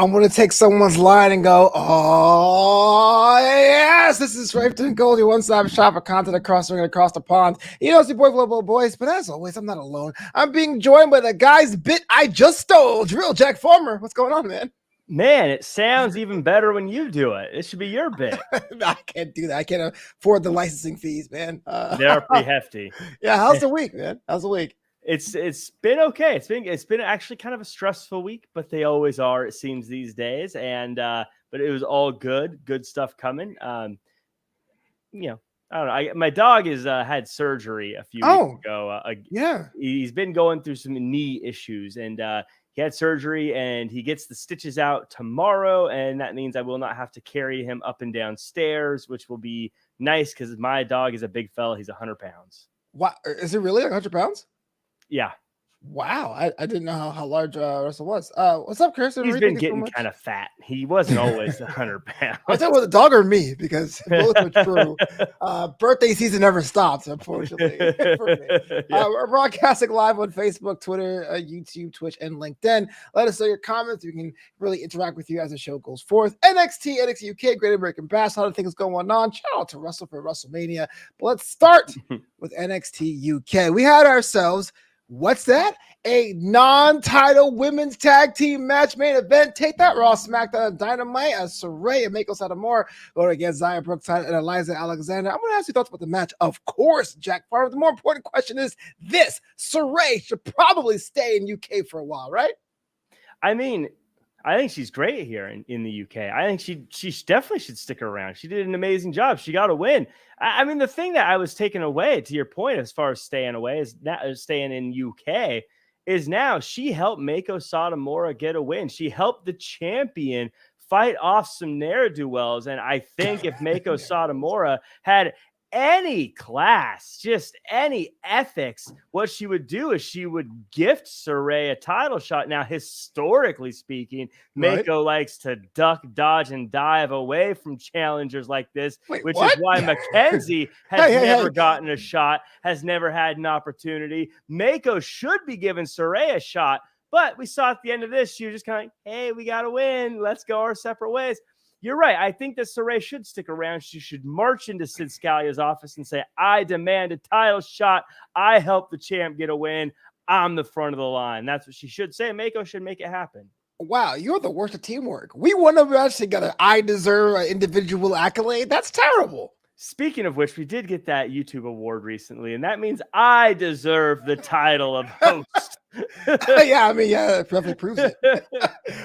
I'm going to take someone's line and go, oh, yes, this is Draped and Goldie, one-stop shop for content across the ring and across the pond. You know, it's your boy, Flobo Boyce, but as always, I'm not alone. I'm being joined by the guy's bit I just stole, Drill Jack Farmer. What's going on, man? Man, it sounds even better when you do it. It should be your bit. I can't do that. I can't afford the licensing fees, man. They're pretty hefty. Yeah, how's the week, man? How's the week? It's been okay. It's been actually kind of a stressful week, but they always are, it seems, these days. And but it was all good stuff coming. You know, I don't know. My dog is had surgery a few weeks ago. Yeah, he's been going through some knee issues, and he had surgery, and he gets the stitches out tomorrow, and that means I will not have to carry him up and down stairs, which will be nice because my dog is a big fella. He's 100 pounds. What is it really 100 pounds? Yeah. Wow, I didn't know how large Russell was. What's up, Chris? He's been getting kind of fat. He wasn't always 100 pounds. I was talking about the dog or me, because both are true. Birthday season never stops, unfortunately. For me. Yeah. We're broadcasting live on Facebook, Twitter, YouTube, Twitch, and LinkedIn. Let us know your comments. We can really interact with you as the show goes forth. NXTUK, Great American Bash, a lot of things going on. Shout out to Russell for WrestleMania. But let's start with NXT UK. We had ourselves, what's that? A non-title women's tag team match main event. Take that, Raw, SmackDown, and Dynamite, as Sarray and Mako Satomura go against Zaya Brookside and Eliza Alexander. I'm going to ask you thoughts about the match, of course, Jack Farmer. The more important question is this: Sarray should probably stay in UK for a while, right? I mean, I think she's great here in the UK. I think she definitely should stick around. She did an amazing job. She got a win. I mean, the thing that I was taken away, to your point, as far as staying away, is that staying in UK, is now she helped Mako Satomura get a win. She helped the champion fight off some ne'er-do-wells. And I think if Mako Satomura had any class, just any ethics, what she would do is she would gift Sarray a title shot. Now, historically speaking, Mako likes to duck, dodge, and dive away from challengers like this, which is why Mackenzie has never gotten a shot, has never had an opportunity. Mako should be giving Sarray a shot, but we saw at the end of this, she was just kind of like, hey, we got to win. Let's go our separate ways. You're right. I think that Sarray should stick around. She should march into Sid Scalia's office and say, I demand a title shot. I helped the champ get a win. I'm the front of the line. That's what she should say. Mako should make it happen. Wow, you're the worst at teamwork. We won a match together. I deserve an individual accolade. That's terrible. Speaking of which, we did get that YouTube award recently, and that means I deserve the title of host. Yeah, I mean, yeah, it probably proves it.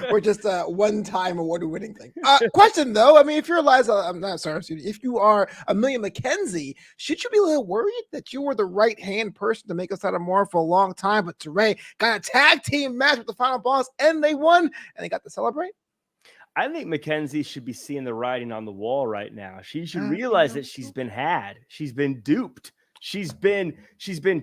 We're just a one-time award-winning thing. Question, though, I mean, if you're Eliza, I'm not sorry, if you are Amelia McKenzie, should you be a little worried that you were the right-hand person to make us out of more for a long time, but Sarray got a tag team match with the final boss, and they won, and they got to celebrate? I think Mackenzie should be seeing the writing on the wall right now. She should realize that she's been had. She's been duped. She's been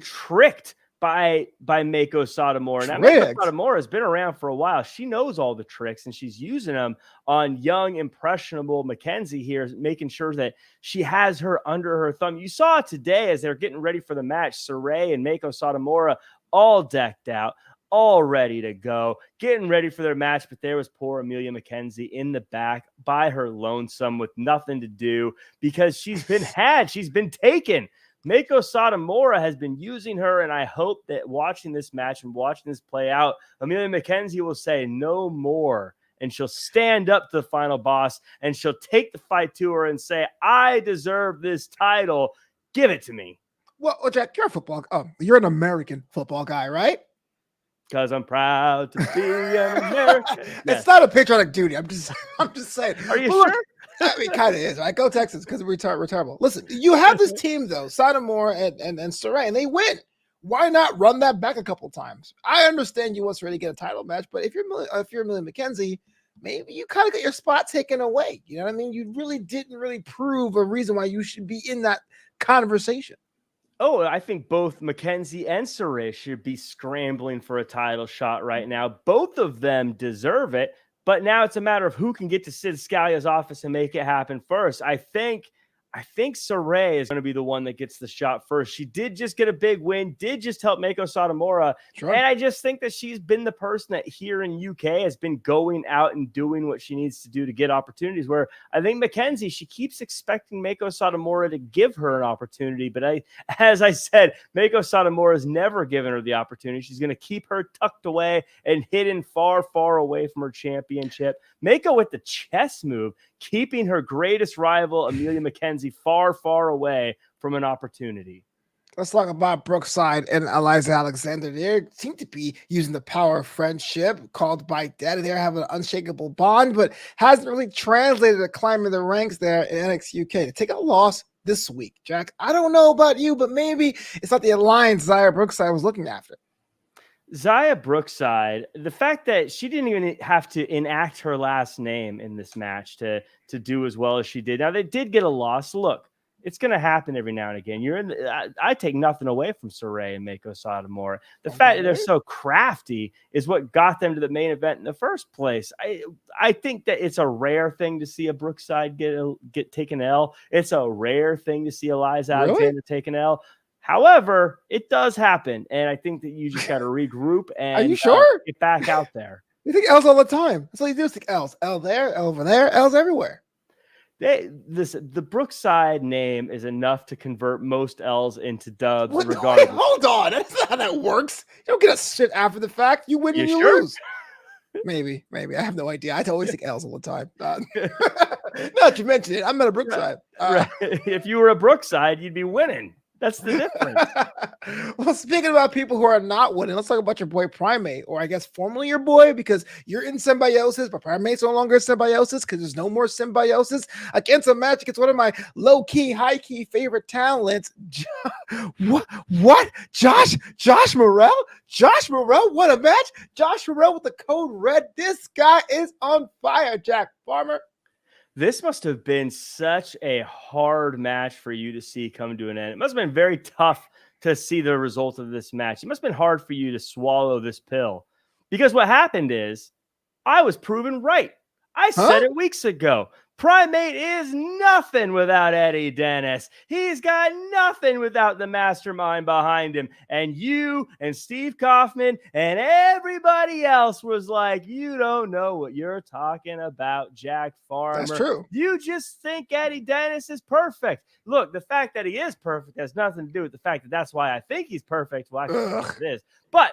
tricked by Mako Satomura. Now, Mako Satomura has been around for a while. She knows all the tricks, and she's using them on young, impressionable Mackenzie here, making sure that she has her under her thumb. You saw today as they're getting ready for the match, Sarray and Mako Satomura all decked out, all ready to go, getting ready for their match. But there was poor Amelia McKenzie in the back by her lonesome with nothing to do because she's been had. She's been taken. Mako Satomura has been using her, and I hope that watching this match and watching this play out, Amelia McKenzie will say no more, and she'll stand up to the final boss, and she'll take the fight to her and say, I deserve this title. Give it to me. Well, Jack, you're a football. You're an American football guy, right? Because I'm proud to be an American. It's not a patriotic duty. I'm just saying. Are you sure? I mean, kind of is, right? Go Texans, because we're terrible. Listen, you have this team though, Satomura and Sarray, and they win. Why not run that back a couple times? I understand you want to really get a title match, but if you're Amelia McKenzie, maybe you kind of got your spot taken away. You know what I mean? You really didn't prove a reason why you should be in that conversation. Oh, I think both Mackenzie and Sarray should be scrambling for a title shot right now. Both of them deserve it, but now it's a matter of who can get to Sid Scalia's office and make it happen first. I think I think Saray is going to be the one that gets the shot first. She did just get a big win, did just help Meiko Satomura. Sure. And I just think that she's been the person that here in UK has been going out and doing what she needs to do to get opportunities, where I think Mackenzie, she keeps expecting Meiko Satomura to give her an opportunity. But as I said, Meiko Satomura has never given her the opportunity. She's going to keep her tucked away and hidden far, far away from her championship. Meiko with the chess move, keeping her greatest rival, Amelia Mackenzie, far, far away from an opportunity. Let's talk about Brookside and Eliza Alexander. They seem to be using the power of friendship called by dead. They have an unshakable bond, but hasn't really translated to climbing the ranks there in NXTUK. They take a loss this week, Jack. I don't know about you, but maybe it's not the alliance Zaya Brookside was looking after. Zaya Brookside, the fact that she didn't even have to enact her last name in this match to do as well as she did. Now, they did get a loss. Look, it's going to happen every now and again. I take nothing away from Saray and Meiko Satomura. The fact that they're so crafty is what got them to the main event in the first place. I think that it's a rare thing to see a Brookside get take an L. It's a rare thing to see Eliza Alexander take an L. However, it does happen, and I think that you just got to regroup and Are you sure? Get back out there. You think L's all the time. That's all you do is think L's. L there, L over there, L's everywhere. The Brookside name is enough to convert most L's into dubs. Wait, hold on. That's not how that works. You don't get a shit after the fact. You win and you lose. Maybe. I have no idea. I always think L's all the time. Not you mentioned it. I'm at a Brookside. Right. If you were a Brookside, you'd be winning. That's the difference. Well, speaking about people who are not winning, let's talk about your boy Primate, or I guess formerly your boy, because you're in symbiosis, but Primate's no longer in symbiosis because there's no more symbiosis against a match against one of my low-key, high-key favorite talents. What? Josh Morrell? Josh Morrell? What a match! Josh Morrell with the code red. This guy is on fire, Jack Farmer. This must have been such a hard match for you to see come to an end. It must have been very tough to see the result of this match. It must have been hard for you to swallow this pill, because what happened is I was proven right. I said it weeks ago. Primate is nothing without Eddie Dennis. He's got nothing without the mastermind behind him. And you and Steve Kaufman and everybody else was like, you don't know what you're talking about, Jack Farmer. That's true. You just think Eddie Dennis is perfect. Look, the fact that he is perfect has nothing to do with the fact that that's why I think he's perfect. Well, actually, it is. But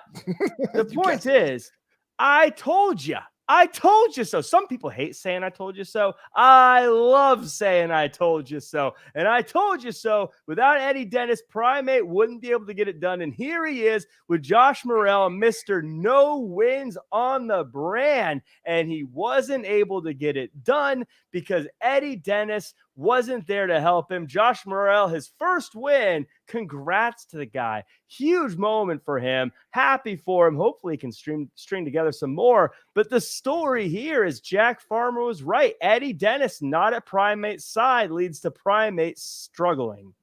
the point is, I told you. I told you so. Some people hate saying I told you so. I love saying I told you so. And I told you so. Without Eddie Dennis, Primate wouldn't be able to get it done. And here he is with Josh Morrell, Mr. No Wins on the brand. And he wasn't able to get it done because Eddie Dennis wasn't there to help him. Josh Morrell, his first win. Congrats to the guy. Huge moment for him. Happy for him. Hopefully he can string together some more. But the story here is Jack Farmer was right. Eddie Dennis not at Primate's side leads to Primate struggling.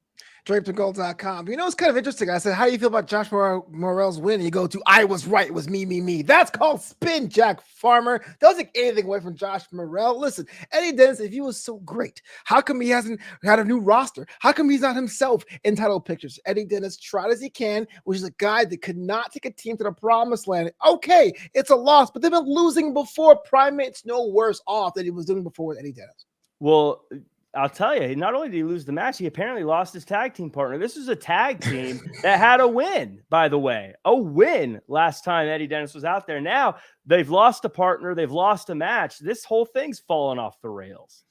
DrapedandGold.com. You know, it's kind of interesting. I said, how do you feel about Josh Morrell's win? And you go to, I was right. It was me. That's called spin, Jack Farmer. Don't take anything away from Josh Morrell. Listen, Eddie Dennis, if he was so great, how come he hasn't had a new roster? How come he's not himself in title pictures? Eddie Dennis tried as he can, which is a guy that could not take a team to the promised land. Okay, it's a loss, but they've been losing before. Primate's no worse off than he was doing before with Eddie Dennis. Well, I'll tell you, not only did he lose the match, he apparently lost his tag team partner. This was a tag team that had a win, by the way. A win last time Eddie Dennis was out there. Now they've lost a partner. They've lost a match. This whole thing's fallen off the rails.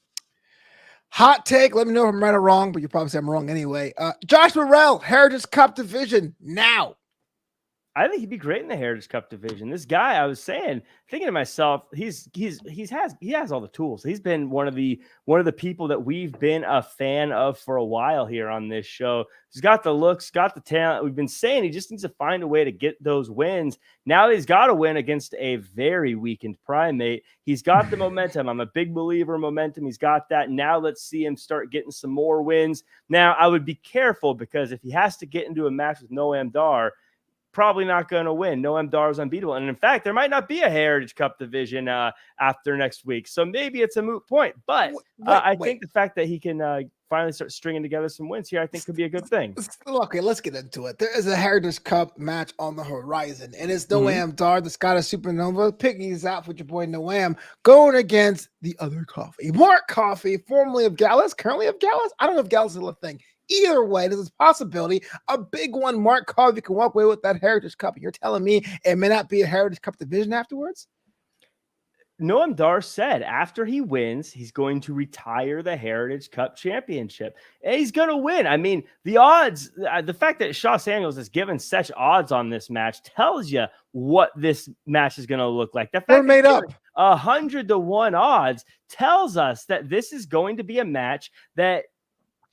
Hot take. Let me know if I'm right or wrong, but you probably say I'm wrong anyway. Josh Morrell, Heritage Cup division now. I think he'd be great in the Heritage Cup division. This guy, I was thinking to myself, he has all the tools. He's been one of the people that we've been a fan of for a while here on this show. He's got the looks, got the talent. We've been saying he just needs to find a way to get those wins. Now that he's got a win against a very weakened Primate, he's got the momentum. I'm a big believer in momentum. He's got that. Now let's see him start getting some more wins. Now I would be careful, because if he has to get into a match with Noam Dar, probably not going to win. Noam Dar is unbeatable. And in fact, there might not be a Heritage Cup division after next week. So maybe it's a moot point. But I think the fact that he can finally start stringing together some wins here, I think could be a good thing. Okay, let's get into it. There is a Heritage Cup match on the horizon, and it's Noam Dar, the Scottish Supernova, picking his out with your boy Noam, going against the other Coffee. Mark Coffee, formerly of Gallus, currently of Gallus. I don't know if Gallus is still a thing. Either way, there's a possibility, a big one. Mark Coffee can walk away with that Heritage Cup. You're telling me it may not be a Heritage Cup division afterwards? Noam Dar said after he wins, he's going to retire the Heritage Cup Championship. And he's going to win. I mean, the odds, the fact that Shaw Samuels is given such odds on this match tells you what this match is going to look like. The fact They're made up. 100-1 odds tells us that this is going to be a match that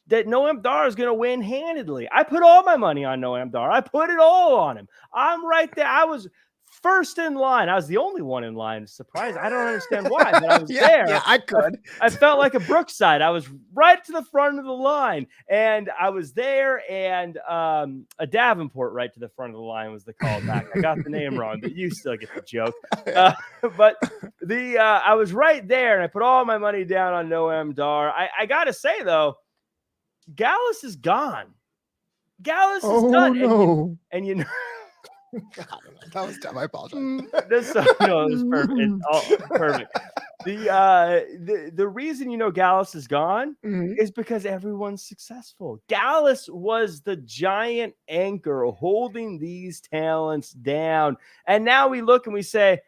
Noam Dar is going to win handedly. I put all my money on Noam Dar. I put it all on him. I'm right there. I was first in line. I was the only one in line. Surprised. I don't understand why, but I was there. Yeah, I could. I felt like a Brookside. I was right to the front of the line, and I was there, and a Davenport right to the front of the line was the callback. I got the name wrong, but you still get the joke. But I was right there, and I put all my money down on Noam Dar. I got to say, though, Gallus is gone. Gallus is done. No. And you know, God, that was dumb. I apologize. It was perfect. It's all perfect. The reason Gallus is gone is because everyone's successful. Gallus was the giant anchor holding these talents down, and now we look and we say,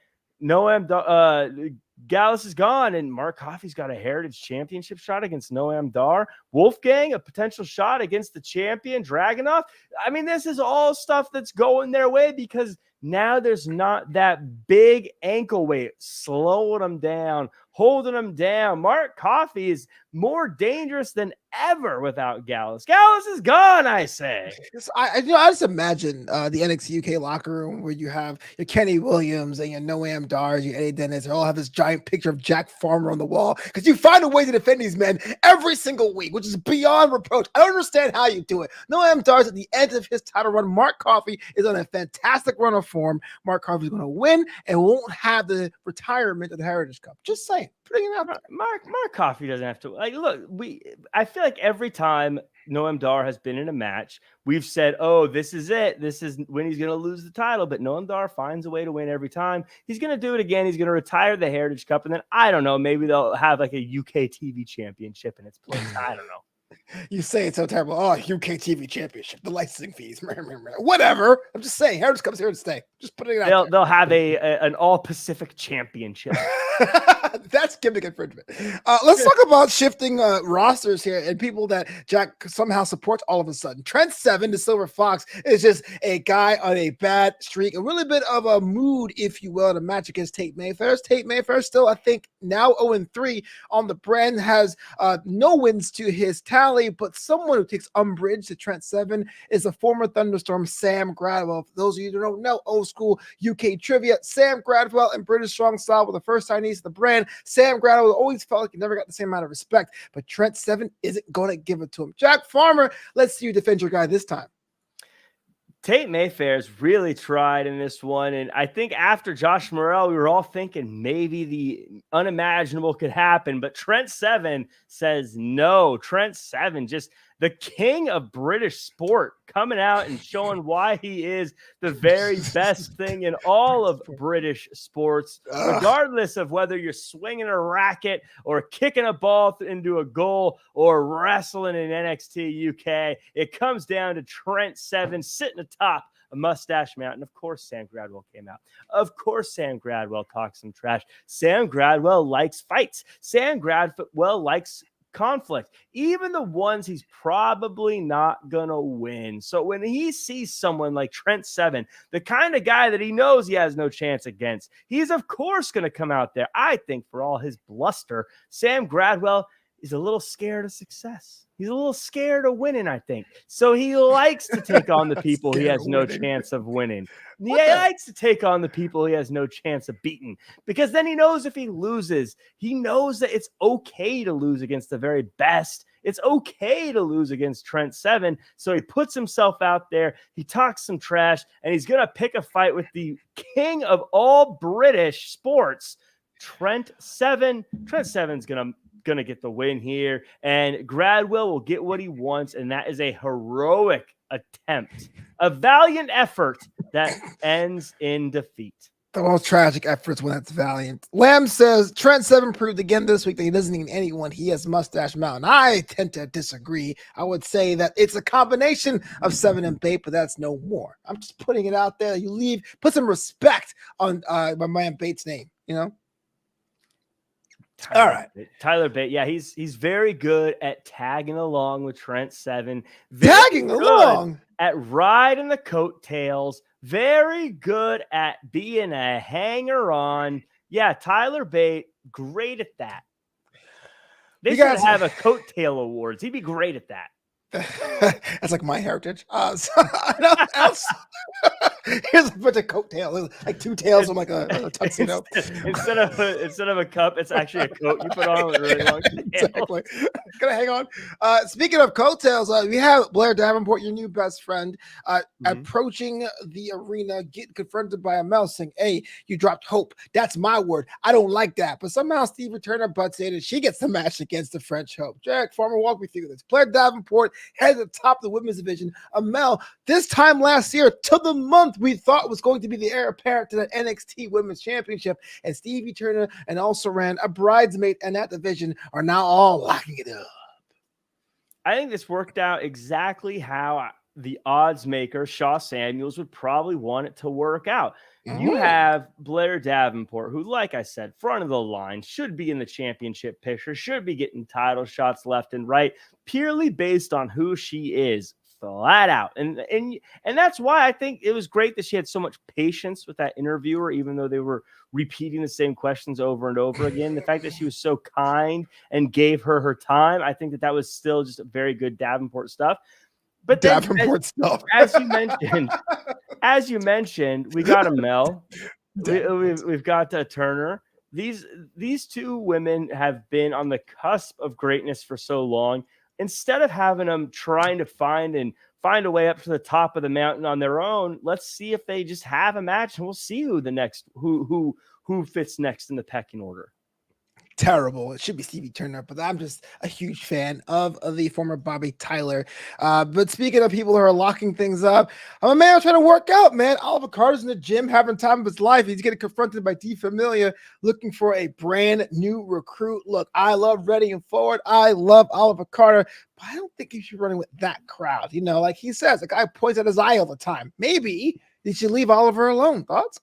Gallus is gone, and Mark Coffey's got a Heritage Championship shot against Noam Dar. Wolfgang, a potential shot against the champion, Dragunov. I mean, this is all stuff that's going their way because now there's not that big ankle weight slowing them down, holding them down. Mark Coffey is more dangerous than ever without Gallus. Gallus is gone, I say. I just imagine the NXTUK locker room where you have your Kenny Williams and your Noam Dar, your Eddie Dennis. They all have this giant picture of Jack Farmer on the wall because you find a way to defend these men every single week, which is beyond reproach. I don't understand how you do it. Noam Dar's at the end of his title run. Mark Coffey is on a fantastic run of form. Mark Coffey is going to win and won't have the retirement of the Heritage Cup. Just saying. Putting it out there. Mark Coffey doesn't have to. Look, I feel like every time Noam Dar has been in a match, we've said, oh, this is it. This is when he's going to lose the title. But Noam Dar finds a way to win every time. He's going to do it again. He's going to retire the Heritage Cup. And then, I don't know, maybe they'll have like a UK TV championship in its place. I don't know. You say it's so terrible. Oh, UK TV championship, the licensing fees, whatever. I'm just saying, Heritage Cup's here to stay. Just putting it out there. They'll have an all Pacific championship. That's gimmick infringement. Let's talk about shifting rosters here and people that Jack somehow supports all of a sudden. Trent Seven, the Silver Fox, is just a guy on a bad streak, a really bit of a mood, if you will, to match against Tate Mayfair. Tate Mayfair still, I think, now 0-3 on the brand, has no wins to his tally, but someone who takes umbrage to Trent Seven is a former Thunderstorm, Sam Gradwell. For those of you who don't know, old school UK trivia, Sam Gradwell and British Strong Style were the first Chinese of the brand. Sam Gradwell always felt like he never got the same amount of respect, but Trent Seven isn't going to give it to him. Jack Farmer, let's see you defend your guy this time. Tate Mayfair's really tried in this one, and I think after Josh Morrell, we were all thinking maybe the unimaginable could happen, but Trent Seven says no. Trent Seven, just the king of British sport, coming out and showing why he is the very best thing in all of British sports, regardless of whether you're swinging a racket or kicking a ball into a goal or wrestling in NXT UK. It comes down to Trent Seven sitting atop a Mustache Mountain. Of course, Sam Gradwell came out. Of course, Sam Gradwell talks some trash. Sam Gradwell likes fights. Sam Gradwell likes conflict, even the ones he's probably not gonna win. So when he sees someone like Trent Seven, the kind of guy that he knows he has no chance against, he's of course gonna come out there. I think for all his bluster, Sam Gradwell is a little scared of success. He's a little scared of winning, I think. So he likes to take on the people he has no chance of winning. He likes to take on the people he has no chance of beating, because then he knows if he loses, he knows that it's okay to lose against the very best. It's okay to lose against Trent Seven. So he puts himself out there. He talks some trash, and he's going to pick a fight with the king of all British sports, Trent Seven. Trent Seven's going going to get the win here. And Gradwell will get what he wants, and that is a heroic attempt, a valiant effort that ends in defeat. The most tragic efforts when that's valiant. Lamb says Trent Seven proved again this week that he doesn't need anyone. He has Mustache Mountain. I tend to disagree. I would say that it's a combination of Seven and Bate, but that's no more. I'm just putting it out there. You put some respect on my man Bate's name, you know? All right. Tyler Bate. Yeah, he's very good at tagging along with Trent Seven. Tagging along at riding the coattails. Very good at being a hanger-on. Yeah, Tyler Bate, great at that. They should have a coattail awards. He'd be great at that. That's like my heritage. Here's a bunch of coattails, like two tails on like a tuxedo. Instead of a cup, it's actually a coat you put on with really long tails. Exactly. Gotta hang on. Speaking of coattails, we have Blair Davenport, your new best friend, approaching the arena, getting confronted by Amel saying, "Hey, you dropped hope." That's my word. I don't like that. But somehow Stevie Turner butts in and she gets the match against the French Hope. Jack Farmer, walk me through this. Blair Davenport head to the top of the women's division. Amel, this time last year, to the month we thought was going to be the heir apparent to that NXT Women's Championship, and Stevie Turner and also ran a bridesmaid in that division are now all locking it up. I think this worked out exactly how the odds maker, Shaw Samuels, would probably want it to work out. You have Blair Davenport, who, like I said, front of the line, should be in the championship picture, should be getting title shots left and right, purely based on who she is, flat out. And that's why I think it was great that she had so much patience with that interviewer, even though they were repeating the same questions over and over again. The fact that she was so kind and gave her time, I think that was still just very good Davenport stuff. But then, as you mentioned, we got Amel, we've got Turner. These two women have been on the cusp of greatness for so long. Instead of having them trying to find a way up to the top of the mountain on their own, let's see if they just have a match, and we'll see who fits next in the pecking order. Terrible. It should be Stevie Turner, but I'm just a huge fan of the former Bobby Tyler. But speaking of people who are locking things up, I'm a man trying to work out, man. Oliver Carter's in the gym having time of his life. He's getting confronted by D Familia looking for a brand new recruit. Look, I love Ready and Forward. I love Oliver Carter, but I don't think he should be running with that crowd. You know, like he says, the guy points at his eye all the time. Maybe he should leave Oliver alone. Thoughts?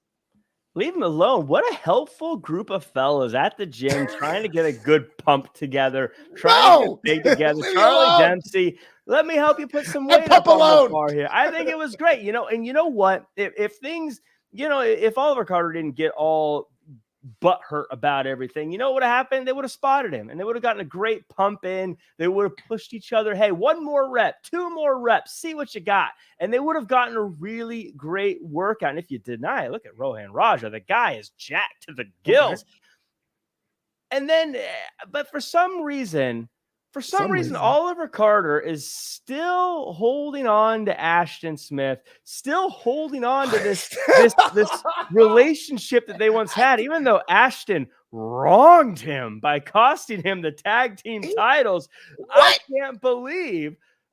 Leave him alone. What a helpful group of fellows at the gym trying to get a good pump together, trying to get big together. Charlie Dempsey, let me help you put some weight up on the bar here. I think it was great, and you know what? If things, if Oliver Carter didn't get all butthurt about everything, you know what would have happened? They would have spotted him and they would have gotten a great pump in. They would have pushed each other. Hey, one more rep, two more reps, see what you got. And they would have gotten a really great workout. And if you deny, look at Rohan Raja. The guy is jacked to the gills. Okay. And then, but for some reason, Oliver Carter is still holding on to Ashton Smith, still holding on to this relationship that they once had, even though Ashton wronged him by costing him the tag team titles. What?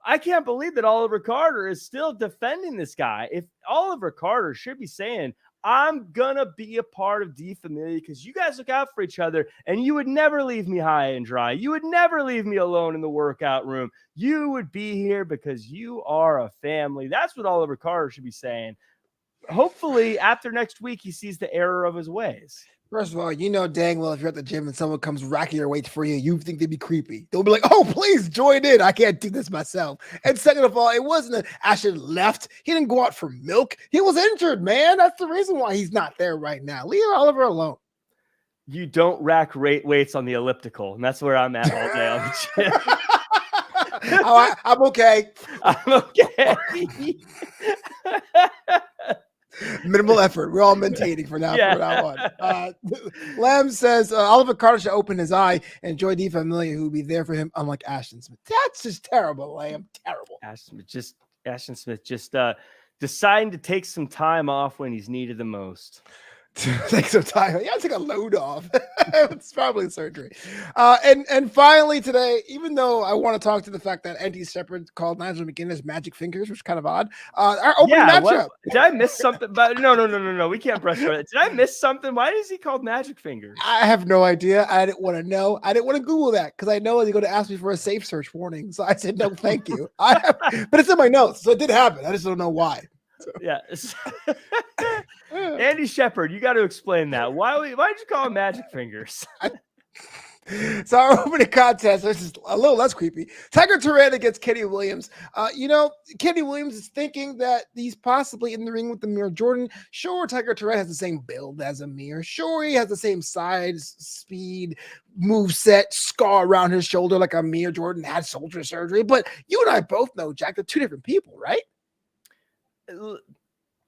I can't believe that Oliver Carter is still defending this guy. If Oliver Carter should be saying, I'm going to be a part of D Familia because you guys look out for each other and you would never leave me high and dry. You would never leave me alone in the workout room. You would be here because you are a family. That's what Oliver Carter should be saying. Hopefully, after next week, he sees the error of his ways. First of all, you know dang well if you're at the gym and someone comes racking your weights for you, you think they'd be creepy. They'll be like, oh, please join in. I can't do this myself. And second of all, it wasn't that Ashton left. He didn't go out for milk. He was injured, man. That's the reason why he's not there right now. Leave Oliver alone. You don't rack weights on the elliptical, and that's where I'm at all day on the gym. I'm okay. I'm okay. Minimal effort. We're all mentating for now. Yeah. For that one. Lamb says Oliver Carter should open his eye and enjoy D Familia, who will be there for him, unlike Ashton Smith. That's just terrible, Lamb. Terrible. Ashton Smith just deciding to take some time off when he's needed the most. Take some time. Yeah, take a load off. It's probably surgery. And finally today, even though I want to talk to the fact that Andy Shepard called Nigel McGuinness magic fingers, which is kind of odd. Our opening matchup. Did I miss something? But no. We can't brush over that. Did I miss something? Why is he called magic fingers? I have no idea. I didn't want to know. I didn't want to Google that because I know he's going to ask me for a safe search warning. So I said no, thank you. But it's in my notes, so it did happen. I just don't know why. So. Yeah. Andy Shepard, you got to explain that. Why'd you call him magic fingers? So our opening contest, this is a little less creepy. Tiger Turan against Kenny Williams. Kenny Williams is thinking that he's possibly in the ring with Amir Jordan. Sure, Tiger Turan has the same build as Amir. Sure, he has the same size, speed, move set, scar around his shoulder like Amir Jordan had shoulder surgery. But you and I both know, Jack, they're two different people, right?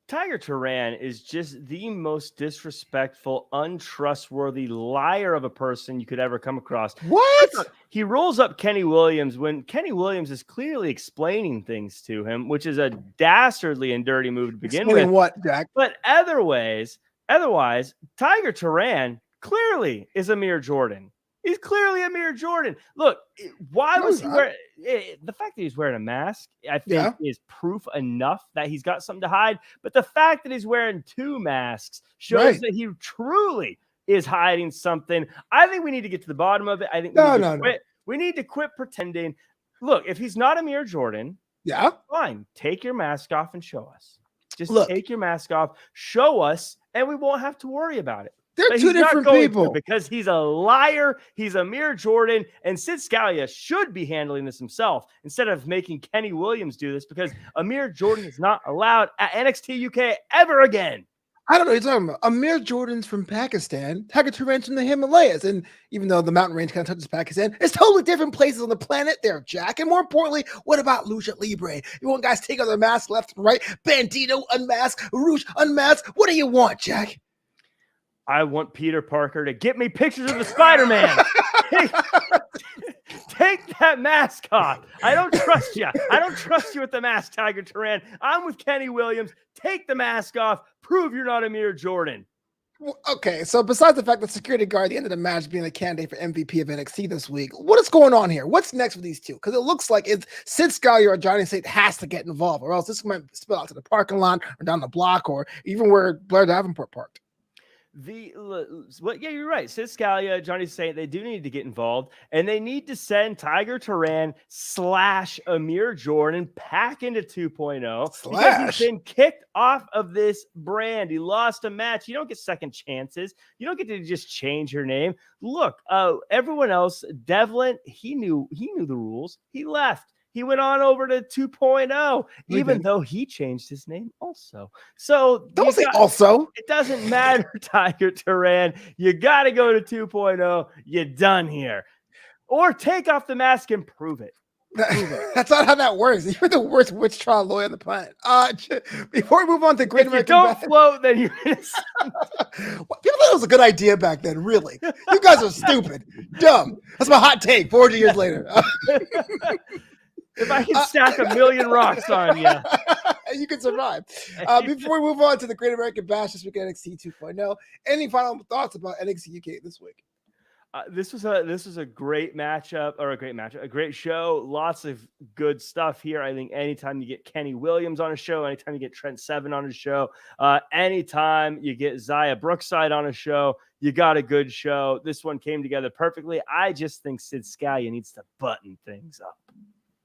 Tiger Turan is just the most disrespectful, untrustworthy liar of a person you could ever come across. What? He rolls up Kenny Williams when Kenny Williams is clearly explaining things to him, which is a dastardly and dirty move to begin with. What, Jack? But otherwise, Tiger Turan clearly is Amir Jordan. He's clearly Amir Jordan. Look, why was he wearing the fact that he's wearing a mask? I think is proof enough that he's got something to hide. But the fact that he's wearing two masks shows that he truly is hiding something. I think we need to get to the bottom of it. I think we need to quit pretending. Look, if he's not Amir Jordan, fine. Take your mask off and show us. Just take your mask off, show us, and we won't have to worry about it. They're two different people. Because he's a liar. He's Amir Jordan. And Sid Scala should be handling this himself instead of making Kenny Williams do this because Amir Jordan is not allowed at NXT UK ever again. I don't know what you're talking about. Amir Jordan's from Pakistan. Tiger Turan's from the Himalayas. And even though the mountain range kind of touches Pakistan, it's totally different places on the planet there, Jack. And more importantly, what about Lucha Libre? You want guys to take off their masks left and right? Bandito unmasked, Rouge unmasked. What do you want, Jack? I want Peter Parker to get me pictures of the Spider-Man. Take that mask off. I don't trust you. I don't trust you with the mask, Tiger Turan. I'm with Kenny Williams. Take the mask off. Prove you're not Amir Jordan. Okay, so besides the fact that security guard at the end of the match being a candidate for MVP of NXT this week, what is going on here? What's next for these two? Because it looks like it's Sid Scala or Johnny State has to get involved, or else this might spill out to the parking lot or down the block or even where Blair Davenport parked. You're right. Sid Scala, Johnny Saint, they do need to get involved, and they need to send Tiger Turan / Amir Jordan back into 2.0 because he's been kicked off of this brand. He lost a match. You don't get second chances. You don't get to just change your name. Look, everyone else, Devlin, he knew the rules. He left. He went on over to 2.0, even though he changed his name also. So don't say also. It doesn't matter, Tiger Turan. You got to go to 2.0. You're done here. Or take off the mask and prove it. That's not how that works. You're the worst witch trial lawyer on the planet. Before we move on to Great American Bash. If you don't float, then you're innocent. People thought it was a good idea back then, really. You guys are stupid. Dumb. That's my hot take 40 years later. If I can stack a million rocks on you, you can survive. Before we move on to the Great American Bash this week at NXT 2.0, any final thoughts about NXT UK this week? This was a great matchup, a great show. Lots of good stuff here. I think anytime you get Kenny Williams on a show, anytime you get Trent Seven on a show, anytime you get Zaya Brookside on a show, you got a good show. This one came together perfectly. I just think Sid Scala needs to button things up.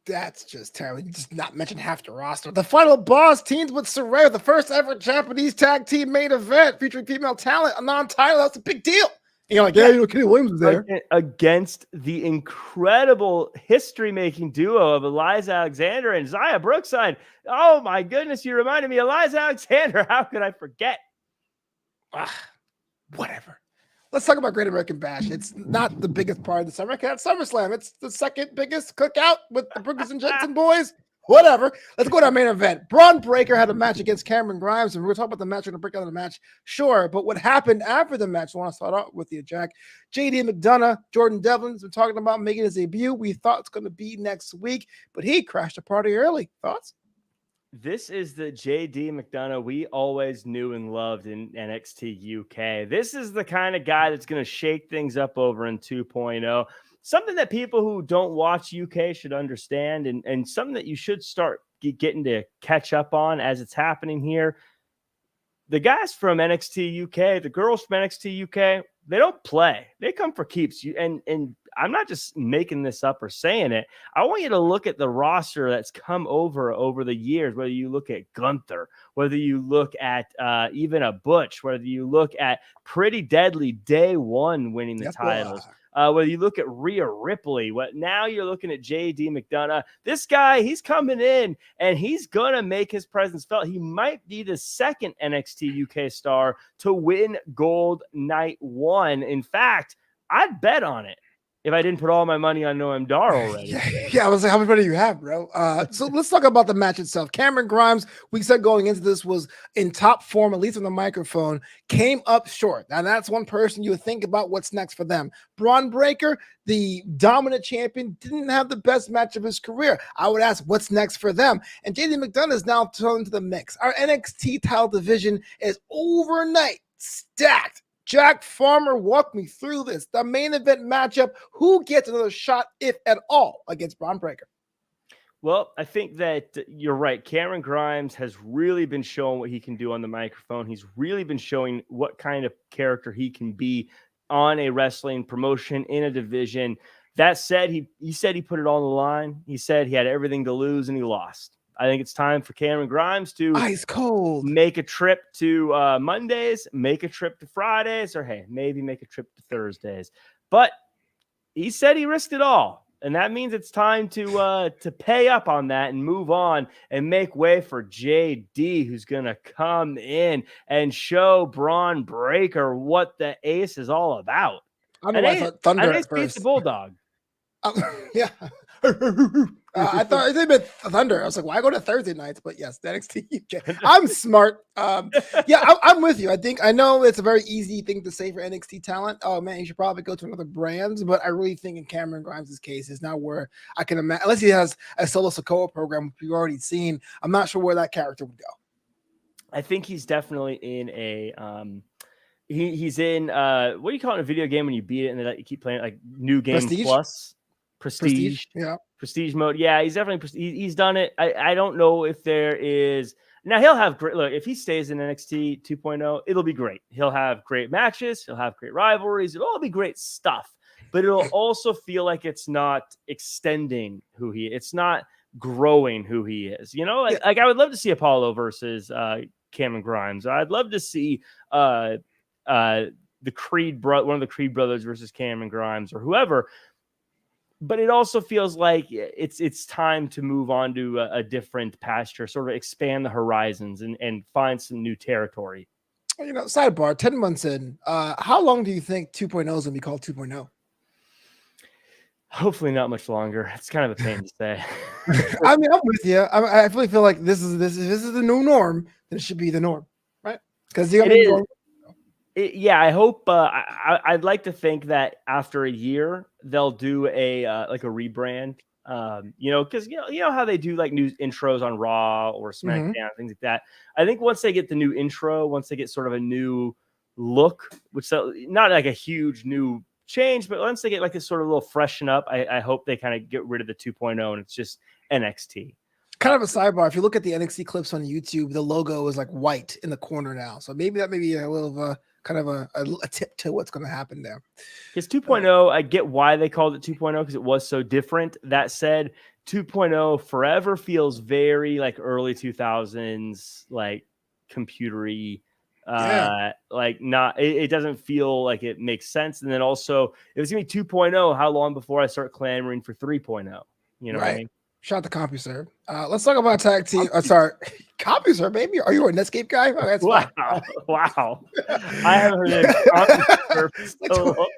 That's just terrible. You just not mention half the roster. The Final Boss teams with Saraya, the first ever Japanese tag team main event featuring female talent, a non-title. That's a big deal. And you're like, Kenny Williams is there. Against the incredible history-making duo of Eliza Alexander and Zaya Brookside. Oh, my goodness. You reminded me of Eliza Alexander. How could I forget? Whatever. Let's talk about Great American Bash. It's not the biggest part of the summer. It's SummerSlam. It's the second biggest cookout with the Briggs and Jensen boys. Whatever. Let's go to our main event. Braun Breaker had a match against Cameron Grimes, and we're going to talk about the match. We're going to break down the match. Sure, but what happened after the match, I want to start out with you, Jack. JD McDonough, Jordan Devlin's been talking about making his debut. We thought it's going to be next week, but he crashed the party early. Thoughts? This is the JD McDonough we always knew and loved in NXT UK. This is the kind of guy that's going to shake things up over in 2.0. Something that people who don't watch UK should understand, and something that you should start getting to catch up on as it's happening here. The guys from NXT UK, the girls from NXT UK, they don't play. They come for keeps. And I'm not just making this up or saying it. I want you to look at the roster that's come over the years, whether you look at Gunther, whether you look at even a Butch, whether you look at Pretty Deadly Day One winning the titles. Whether you look at Rhea Ripley, now you're looking at JD McDonough. This guy, he's coming in and he's going to make his presence felt. He might be the second NXT UK star to win gold night one. In fact, I'd bet on it if I didn't put all my money on Noam Dar already. Yeah, I was like, how much money do you have, bro? So let's talk about the match itself. Cameron Grimes, we said going into this, was in top form, at least on the microphone, came up short. Now, that's one person you would think about what's next for them. Braun Breaker, the dominant champion, didn't have the best match of his career. I would ask what's next for them. And JD McDonough is now thrown into the mix. Our NXT title division is overnight stacked. Jack Farmer, walk me through this. The main event matchup, who gets another shot, if at all, against Braun Breaker? Well, I think that you're right. Cameron Grimes has really been showing what he can do on the microphone. He's really been showing what kind of character he can be on a wrestling promotion in a division. That said, he said he put it all on the line. He said he had everything to lose and he lost. I think it's time for Cameron Grimes to ice cold make a trip to Mondays, make a trip to Fridays, or hey, maybe make a trip to Thursdays. But he said he risked it all, and that means it's time to pay up on that and move on and make way for JD, who's gonna come in and show Braun Breaker what the ace is all about. I don't know why I thought Thunder at first. The Bulldog. Yeah. I thought they meant Thunder. I was like, why go to Thursday nights? But yes, NXT UK. I'm smart. Yeah, I'm with you. I know it's a very easy thing to say for NXT talent. Oh man, you should probably go to another brand. But I really think in Cameron Grimes' case is not where I can imagine, unless he has a Solo Sokoa program, which we've already seen. I'm not sure where that character would go. I think he's definitely in a he's in what do you call it in a video game when you beat it and then you keep playing it, like new game Prestige? plus? Prestige, yeah, prestige mode. Yeah, he's definitely he's done it. I don't know if there is now. He'll have great look if he stays in NXT 2.0. It'll be great. He'll have great matches. He'll have great rivalries. It'll all be great stuff. But it'll also feel like it's not extending who he. It's not growing who he is. You know, like I would love to see Apollo versus Cameron Grimes. I'd love to see the Creed one of the Creed brothers versus Cameron Grimes or whoever. But it also feels like it's time to move on to a different pasture, sort of expand the horizons and find some new territory. You know, sidebar, 10 months in, how long do you think 2.0 is going to be called 2.0? Hopefully not much longer. It's kind of a pain to say. I mean, I'm with you. I really feel like this is the new norm. Then it should be the norm, right? Because yeah, I hope. I'd like to think that after a year they'll do a like a rebrand. You know, because you know how they do like new intros on Raw or SmackDown, things like that. I think once they get the new intro, once they get sort of a new look, which not like a huge new change, but once they get like this sort of little freshen up, I hope they kind of get rid of the 2.0 and it's just NXT. Kind of a sidebar. If you look at the NXT clips on YouTube, the logo is like white in the corner now. So maybe that may be a little of a tip to what's going to happen there. Because 2.0, I get why they called it 2.0 because it was so different. That said, 2.0 forever feels very like early 2000s, like computery. Like not, it doesn't feel like it makes sense. And then also, if it's going to be 2.0, how long before I start clamoring for 3.0? You know what I mean? Shout out to CompuServe. Let's talk about tag team. Sorry, CompuServe, baby. Are you a Netscape guy? Oh, that's wow. Wow. I haven't heard of CompuServe so long.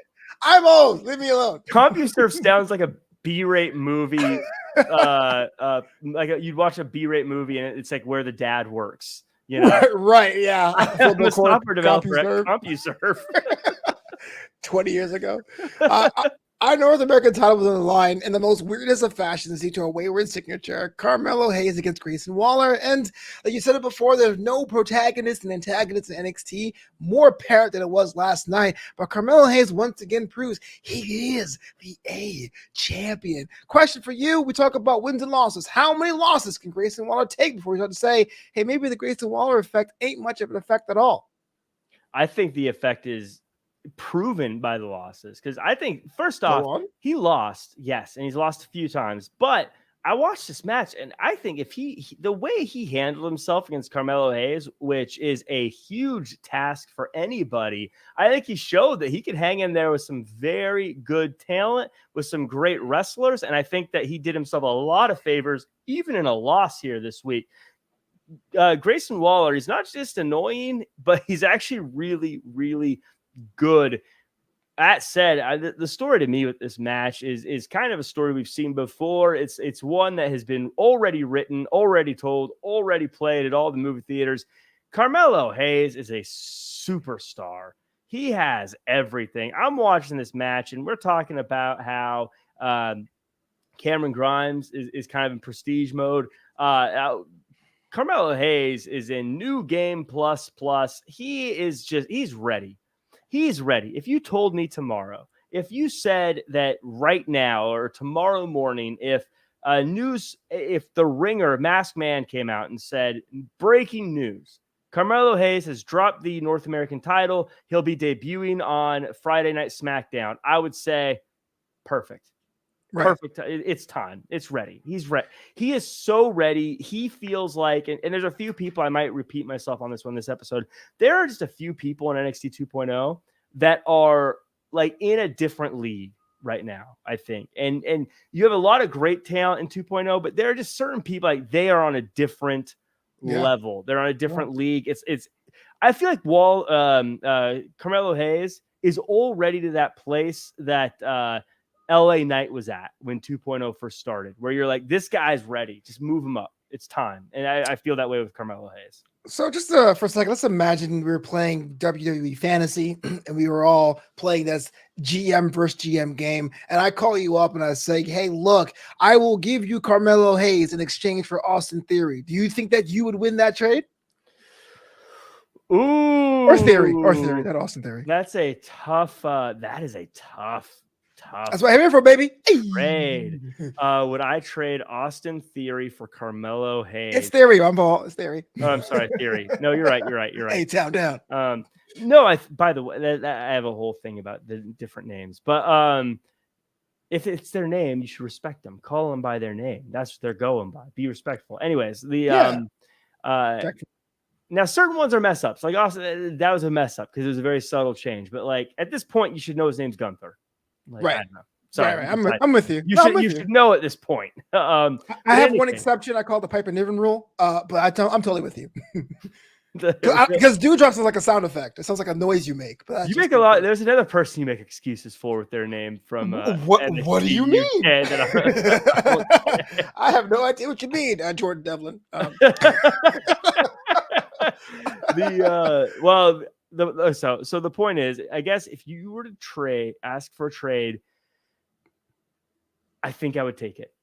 I'm old. Leave me alone. CompuServe sounds like a B-rate movie. You'd watch a B-rate movie and it's like where the dad works. You know? Right. Yeah. I'm a software developer at CompuServe. 20 years ago. Our North American title was on the line in the most weirdest of fashions due to a wayward signature. Carmelo Hayes against Grayson Waller. And like you said it before, there's no protagonist and antagonist in NXT more apparent than it was last night. But Carmelo Hayes once again proves he is the A champion. Question for you. We talk about wins and losses. How many losses can Grayson Waller take before we start to say, hey, maybe the Grayson Waller effect ain't much of an effect at all? I think the effect is proven by the losses, because I think first off he lost, yes, and he's lost a few times, but I watched this match and I think if the way he handled himself against Carmelo Hayes, which is a huge task for anybody, I think he showed that he could hang in there with some very good talent, with some great wrestlers, and I think that he did himself a lot of favors even in a loss here this week. Grayson Waller, he's not just annoying, but he's actually really, really good. That said, the story to me with this match is kind of a story we've seen before. It's one that has been already written, already told, already played at all the movie theaters. Carmelo Hayes is a superstar. He has everything. I'm watching this match, and we're talking about how Cameron Grimes is kind of in prestige mode. Carmelo Hayes is in new game plus. He's ready. He's ready. If you told me tomorrow, if you said that right now or tomorrow morning, if the Ringer Masked Man came out and said, breaking news, Carmelo Hayes has dropped the North American title, he'll be debuting on Friday Night SmackDown, I would say, perfect. Right. Perfect. It's time. It's ready. He's ready. He is so ready. He feels like, and there's a few people, I might repeat myself on this one, this episode. There are just a few people in NXT 2.0 that are like in a different league right now, I think. And you have a lot of great talent in 2.0, but there are just certain people like they are on a different level. They're on a different league. I feel like Carmelo Hayes is already to that place that LA Knight was at when 2.0 first started, where you're like, this guy's ready. Just move him up. It's time. And I feel that way with Carmelo Hayes. So just for a second, let's imagine we were playing WWE Fantasy and we were all playing this GM versus GM game. And I call you up and I say, hey, look, I will give you Carmelo Hayes in exchange for Austin Theory. Do you think that you would win that trade? Ooh. Or Theory, not Austin Theory. That's a tough, that is a tough. That's what I'm here for, baby. Trade. Would I trade Austin Theory for Carmelo Hayes? It's Theory. It's Theory. Oh, I'm sorry, Theory. No, you're right. Hey, down. No, by the way, I have a whole thing about the different names, but if it's their name, you should respect them. Call them by their name. That's what they're going by. Be respectful. Anyways, now certain ones are mess ups. Like Austin, that was a mess up because it was a very subtle change. But like at this point, you should know his name's Gunther. Like, right. I don't know. Sorry, right. I'm with you. You should know at this point. I have one exception. I call it the Piper Niven rule. But I'm totally with you. Because Dewdrops is like a sound effect. It sounds like a noise you make. But you make a lot. There's another person you make excuses for with their name from. What do you mean? I have no idea what you mean, Jordan Devlin. So the point is, I guess if you were to ask for a trade, I think I would take it.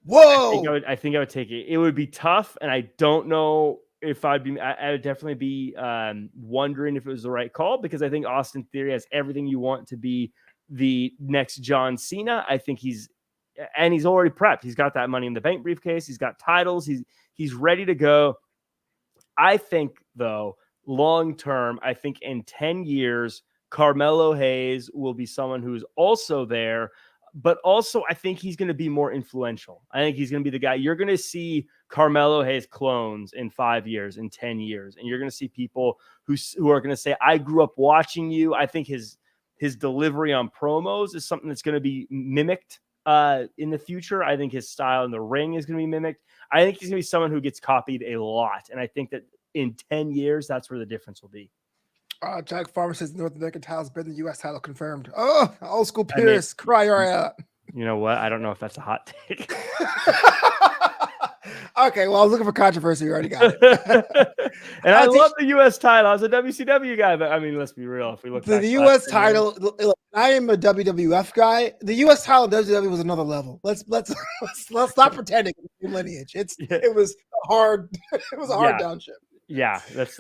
Whoa! I think I would take it. It would be tough, and I don't know if I would definitely be wondering if it was the right call, because I think Austin Theory has everything you want to be the next John Cena. I think he's already prepped. He's got that Money in the Bank briefcase. He's got titles. He's ready to go. I think though, long term, I think in 10 years, Carmelo Hayes will be someone who's also there, but also I think he's going to be more influential. I think he's going to be the guy. You're going to see Carmelo Hayes clones in 5 years, in 10 years, and you're going to see people who are going to say, I grew up watching you. I think his delivery on promos is something that's going to be mimicked in the future. I think his style in the ring is going to be mimicked. I think he's going to be someone who gets copied a lot, and I think that in 10 years, that's where the difference will be. Jack Farmer says North American title is better than the U.S. title, confirmed. Oh, old school Pierce, cry your eye out. You know what? I don't know if that's a hot take. Okay, well, I was looking for controversy. You already got it. And I love the U.S. title. I was a WCW guy, but I mean, let's be real. If we look back The U.S. title, look, I am a WWF guy. The U.S. title WWE was another level. Let's stop pretending lineage. It was a hard downshift. Yeah, that's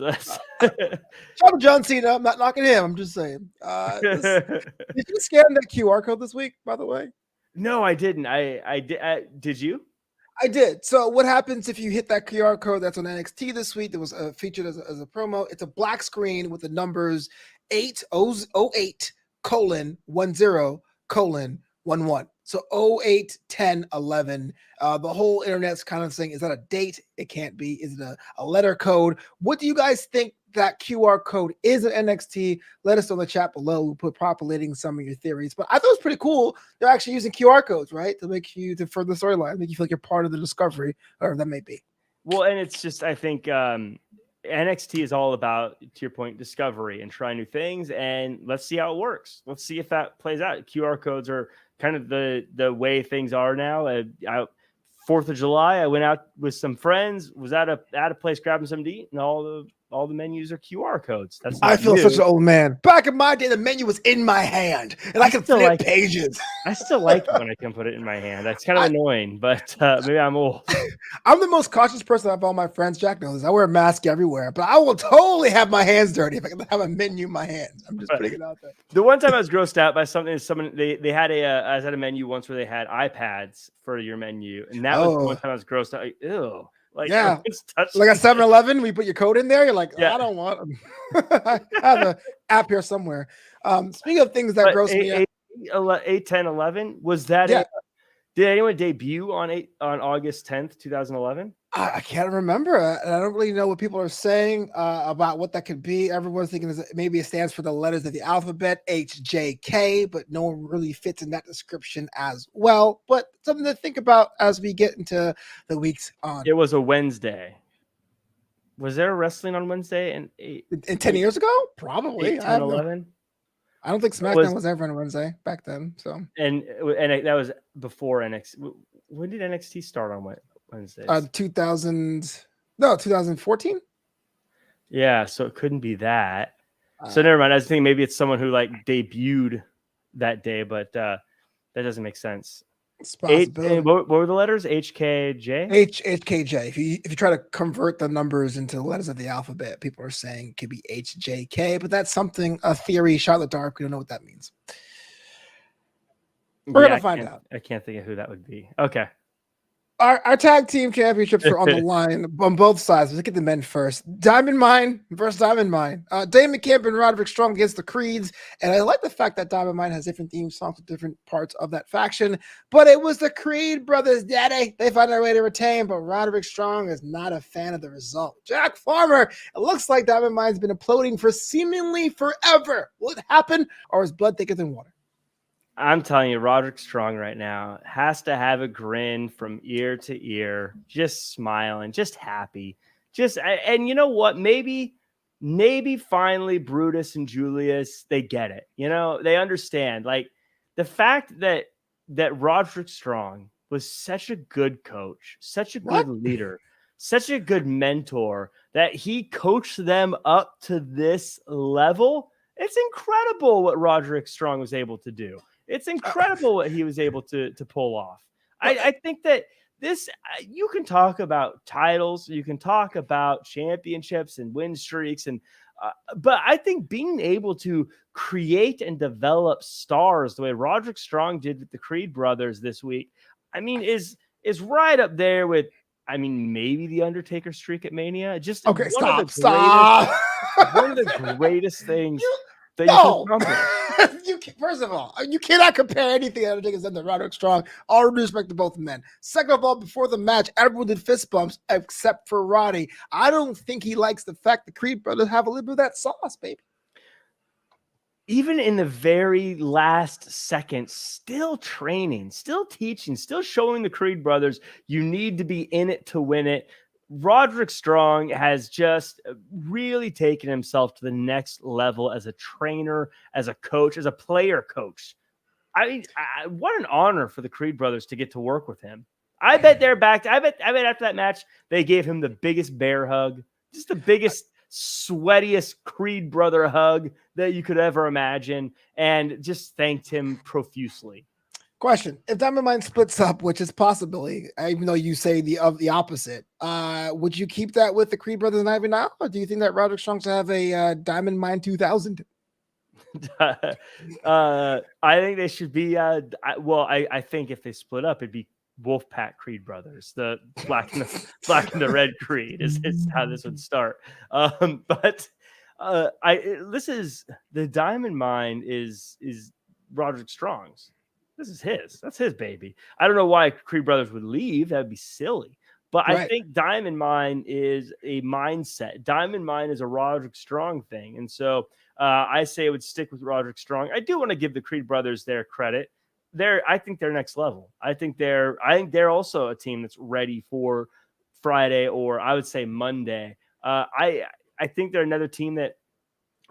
John Cena. I'm not knocking him. I'm just saying. Did you scan that QR code this week? By the way, no, I didn't. I did. Did you? I did. So what happens if you hit that QR code that's on NXT this week? That was featured as a promo. It's a black screen with the numbers 8008:10:11. So 08, 10, 11. The whole internet's kind of saying, is that a date? It can't be. Is it a letter code? What do you guys think that QR code is at NXT? Let us know in the chat below. We'll put populating some of your theories. But I thought it was pretty cool. They're actually using QR codes, right? To make you, to further the storyline, make you feel like you're part of the discovery, or that may be. Well, and it's just, I think NXT is all about, to your point, discovery and trying new things. And let's see how it works. Let's see if that plays out. QR codes are kind of the way things are now. 4th of July, I went out with some friends, was at a place grabbing something to eat, and all the menus are QR codes. That's I feel such an old man. Back in my day, the menu was in my hand, and I could flip pages. I still like it when I can put it in my hand. That's kind of annoying, but maybe I'm old. I'm the most cautious person of all my friends. Jack knows this. I wear a mask everywhere, but I will totally have my hands dirty if I can have a menu in my hands. I'm just putting it out there. The one time I was grossed out by something, they had I was at a menu once where they had iPads for your menu, and that was the one time I was grossed out. Like, ew. Like, yeah, like a 7-Eleven, we put your code in there. You're like, I don't want them. I have an app here somewhere. Speaking of things that gross me out. 8, 10, 11. Was that did anyone debut on August 10th, 2011? I can't remember. And I don't really know what people are saying about what that could be. Everyone's thinking maybe it stands for the letters of the alphabet, HJK, but no one really fits in that description as well. But something to think about as we get into the weeks on. It was a Wednesday. Was there wrestling on Wednesday? And 10 years ago? Probably. 8, 10, 11? I don't think SmackDown was ever on Wednesday back then. So and that was before NXT. When did NXT start on Wednesdays? 2014. Yeah, so it couldn't be that. So never mind. I was thinking maybe it's someone who like debuted that day, but that doesn't make sense. What were the letters? HKJ? HKJ. If you try to convert the numbers into the letters of the alphabet, people are saying it could be HJK, but that's a theory. Shot in the dark. We don't know what that means. We're gonna find out. I can't think of who that would be. Okay. Our tag team championships are on the line on both sides. Let's get the men first. Diamond Mine versus Diamond Mine. Damon Camp and Roderick Strong against the Creeds. And I like the fact that Diamond Mine has different theme songs with different parts of that faction. But it was the Creed brothers, daddy. They found their way to retain, but Roderick Strong is not a fan of the result. Jack Farmer, it looks like Diamond Mine's been imploding for seemingly forever. Will it happen, or is blood thicker than water? I'm telling you, Roderick Strong right now has to have a grin from ear to ear, just smiling, just happy. And you know what? Maybe finally Brutus and Julius, they get it. You know, they understand. Like the fact that Roderick Strong was such a good coach, such a good leader, such a good mentor, that he coached them up to this level. It's incredible what Roderick Strong was able to do. It's incredible what he was able to pull off. I think that this, you can talk about titles, you can talk about championships and win streaks, but I think being able to create and develop stars the way Roderick Strong did with the Creed brothers this week, I mean, is right up there with, I mean, maybe the Undertaker streak at Mania. Just stop. One of the greatest things that you can accomplish. First of all, you cannot compare anything that Undertaker's done to Roderick Strong. All due respect to both men. Second of all, before the match, everyone did fist bumps except for Roddy. I don't think he likes the fact the Creed brothers have a little bit of that sauce, baby. Even in the very last second, still training, still teaching, still showing the Creed brothers you need to be in it to win it. Roderick Strong has just really taken himself to the next level as a trainer, as a coach, as a player coach. I mean, what an honor for the Creed brothers to get to work with him. I bet they're back. I bet after that match, they gave him the biggest bear hug, just the biggest, sweatiest Creed brother hug that you could ever imagine, and just thanked him profusely. Question: if Diamond Mine splits up, which is possibly, even though you say the Mm-hmm. opposite, would you keep that with the Creed brothers and Ivy now, or do you think that Roderick Strong should have a Diamond Mine 2000? I think they should be. I think if they split up, it'd be Wolfpack Creed brothers. The black and the red Creed is how this would start. But this is the Diamond Mine is Roderick Strong's. This is his. That's his baby. I don't know why Creed brothers would leave. That would be silly. But I think Diamond Mine is a mindset. Diamond Mine is a Roderick Strong thing. And so I say it would stick with Roderick Strong. I do want to give the Creed brothers their credit. I think they're next level. I think they're also a team that's ready for Friday, or I would say Monday. I think they're another team that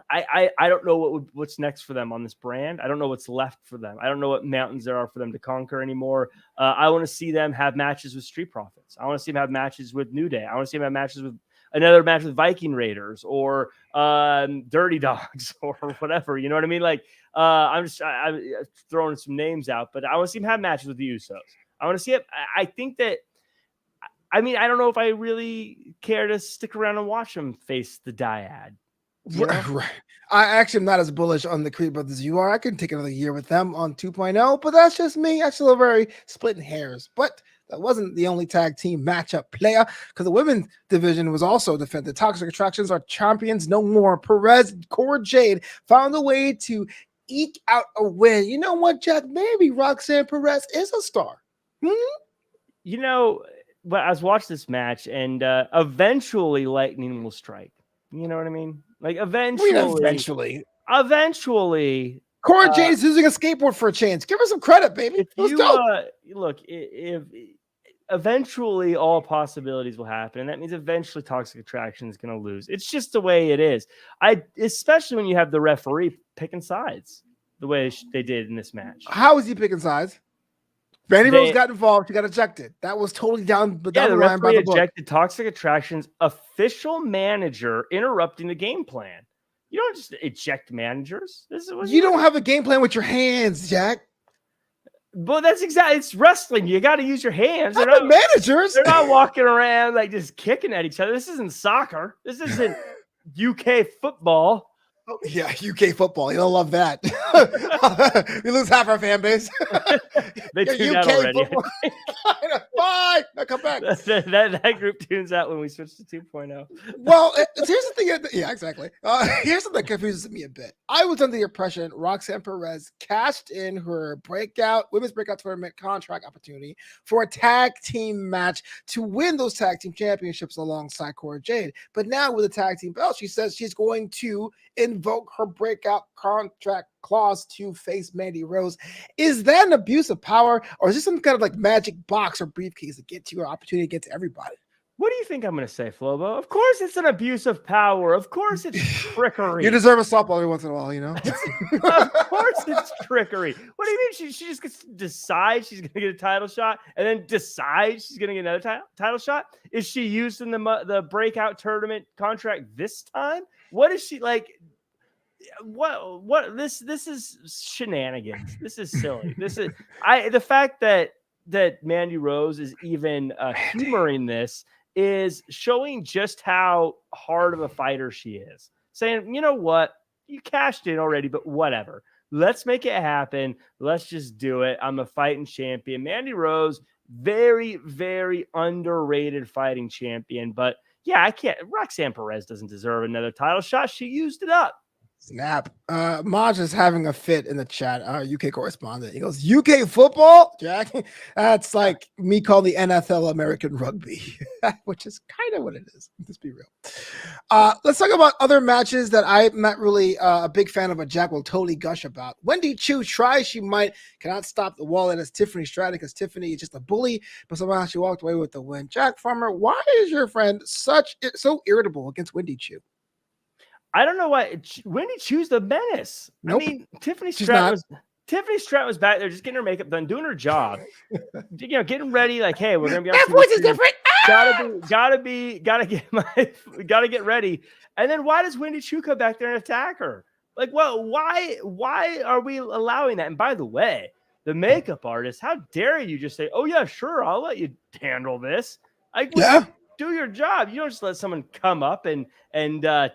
I don't know what's next for them on this brand. I don't know what's left for them. I don't know what mountains there are for them to conquer anymore. I want to see them have matches with Street Profits. I want to see them have matches with New Day. I want to see them have matches with another match with Viking Raiders or Dirty Dogs or whatever. You know what I mean? Like I'm throwing some names out, but I want to see them have matches with the Usos. I want to see it. I think that. I mean, I don't know if I really care to stick around and watch them face the Dyad. You know? Right. I actually am not as bullish on the Creed brothers as you are. I could take another year with them on 2.0, but that's just me. Actually, a very splitting hairs. But that wasn't the only tag team matchup player, because the women's division was also defended. Toxic Attractions are champions no more. Perez, Cora Jade found a way to eke out a win. You know what, Jack? Maybe Roxanne Perez is a star. You know, but I was watching this match, and eventually lightning will strike. You know what I mean? Like eventually. Cora Jade is using a skateboard for a change. Give her some credit, baby. If eventually all possibilities will happen, and that means eventually Toxic Attraction is going to lose. It's just the way it is. Especially when you have the referee picking sides the way they did in this match. How is he picking sides? Mandy Rose got involved. She got ejected. That was totally down the line by the book. Ejected Toxic Attraction's official manager interrupting the game plan. You don't just eject managers. You don't have a game plan with your hands, Jack. But that's exactly, it's wrestling. You got to use your hands. They're not managers. They're not walking around like just kicking at each other. This isn't soccer. This isn't UK football. Oh, yeah, UK football. You don't love that. We lose half our fan base. They tuned out already. Bye. Now come back. That group tunes out when we switch to 2.0. Well, here's the thing. Yeah, exactly. Here's something that confuses me a bit. I was under the impression Roxanne Perez cashed in her women's breakout tournament contract opportunity for a tag team match to win those tag team championships alongside Cora Jade. But now with a tag team belt, she says she's going to invoke her breakout contract clause to face Mandy Rose. Is that an abuse of power, or is this some kind of like magic box or briefcase to get you an opportunity to get to everybody? What do you think I'm going to say, Flobo? Of course it's an abuse of power. Of course it's trickery. You deserve a softball every once in a while, you know? Of course it's trickery. What do you mean? She just gets to decide she's going to get a title shot and then decide she's going to get another title shot? Is she used in the breakout tournament contract this time? What is she like? What this is shenanigans. This is silly. The fact that Mandy Rose is even humoring this is showing just how hard of a fighter she is. Saying, you know what, you cashed in already, but whatever. Let's make it happen. Let's just do it. I'm a fighting champion. Mandy Rose, very, very underrated fighting champion. But yeah, I can't. Roxanne Perez doesn't deserve another title shot. She used it up. Snap. Maj is having a fit in the chat. Our UK correspondent. He goes, UK football, Jack. That's like me calling the NFL American rugby, which is kind of what it is. Let's be real. Let's talk about other matches that I'm not really a big fan of, but Jack will totally gush about. Wendy Chu tries, cannot stop the wallet as Tiffany Stratton, because Tiffany is just a bully, but somehow she walked away with the win. Jack Farmer, why is your friend so irritable against Wendy Chu? I don't know why. Wendy Chu's the menace. Nope. I mean, Tiffany Stratton Tiffany Stratton was back there just getting her makeup done, doing her job, getting ready. Like, hey, we're gonna be on That TV voice is soon. different. Gotta get ready. And then why does Wendy Choo come back there and attack her? Like, well, why are we allowing that? And by the way, the makeup artist, how dare you just say, "Oh yeah, sure, I'll let you handle this." Like, do your job. You don't just let someone come up and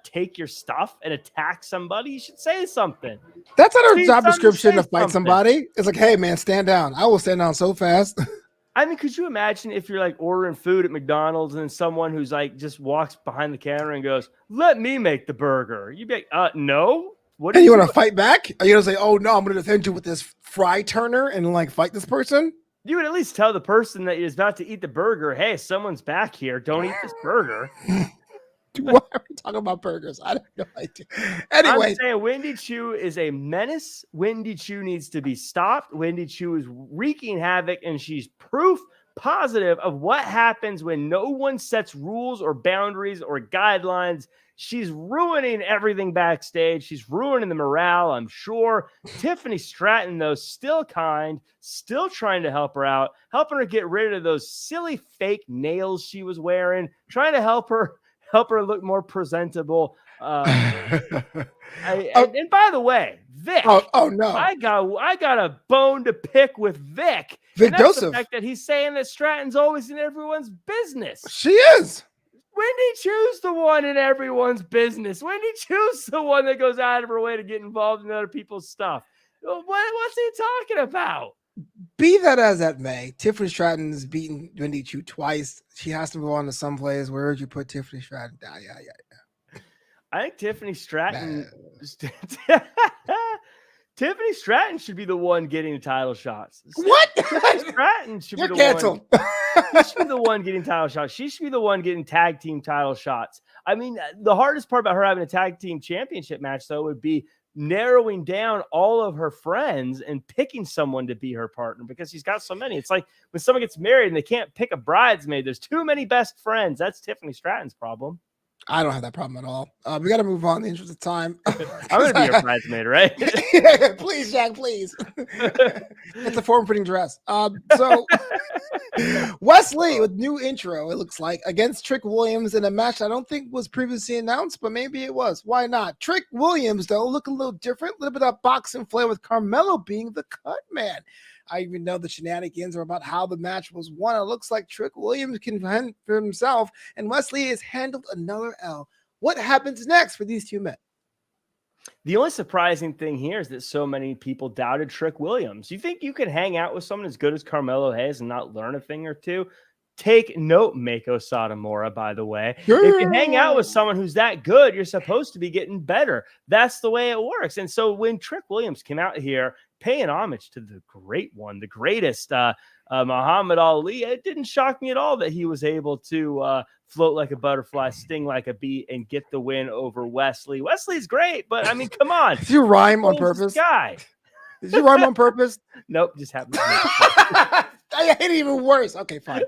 take your stuff and attack somebody. You should say something. That's not her job description to fight somebody. It's like, hey man, stand down. I will stand down so fast. I mean, could you imagine if you're like ordering food at McDonald's and someone who's like just walks behind the counter and goes, "Let me make the burger." You'd be like, no. What? And you want to fight back? Are you gonna say, "Oh no, I'm gonna defend you with this fry turner and like fight this person"? You would at least tell the person that is about to eat the burger, "Hey, someone's back here. Don't eat this burger." Why are we talking about burgers? I don't know. Anyway, I'm saying Wendy Choo is a menace. Wendy Choo needs to be stopped. Wendy Choo is wreaking havoc, and she's proof positive of what happens when no one sets rules or boundaries or guidelines. She's ruining everything backstage. She's ruining the morale, I'm sure. Tiffany Stratton, though, still kind, still trying to help her out, helping her get rid of those silly fake nails she was wearing, trying to help her look more presentable. And by the way, Vic. Oh no! I got a bone to pick with Vic. Vic Joseph. The fact that he's saying that Stratton's always in everyone's business. She is. Wendy Choo's the one in everyone's business. Wendy Choo's the one that goes out of her way to get involved in other people's stuff. What's he talking about? Be that as that may, Tiffany Stratton has beaten Wendy Choo twice. She has to move on to some place. Where would you put Tiffany Stratton? Yeah. I think Tiffany Stratton. Tiffany Stratton should be the one getting the title shots. What? Tiffany Stratton should You're be the canceled. She should be the one getting title shots. She should be the one getting tag team title shots. I mean, the hardest part about her having a tag team championship match, though, would be narrowing down all of her friends and picking someone to be her partner, because she's got so many. It's like when someone gets married and they can't pick a bridesmaid. There's too many best friends. That's Tiffany Stratton's problem. I don't have that problem at all. We got to move on in the interest of time. I'm going to be your bridesmaid, right? Yeah, please, Jack, please. It's a form-fitting dress. So Wesley with new intro, it looks like, against Trick Williams in a match I don't think was previously announced, but maybe it was. Why not? Trick Williams, though, look a little different. A little bit of boxing flair with Carmelo being the cut man. I even know the shenanigans are about how the match was won. It looks like Trick Williams can fend for himself, and Wesley has handled another L. What happens next for these two men? The only surprising thing here is that so many people doubted Trick Williams. You think you could hang out with someone as good as Carmelo Hayes and not learn a thing or two? Take note, Mako Satomura, by the way. If you hang out with someone who's that good, you're supposed to be getting better. That's the way it works. And so when Trick Williams came out here paying homage to the great one, the greatest, Muhammad Ali, it didn't shock me at all that he was able to float like a butterfly, sting like a bee, and get the win over Wesley. Wesley's great, but I mean, come on. Did you rhyme on purpose? Guy. Did you rhyme on purpose? Nope, just happened. I hate it even worse. Okay, fine.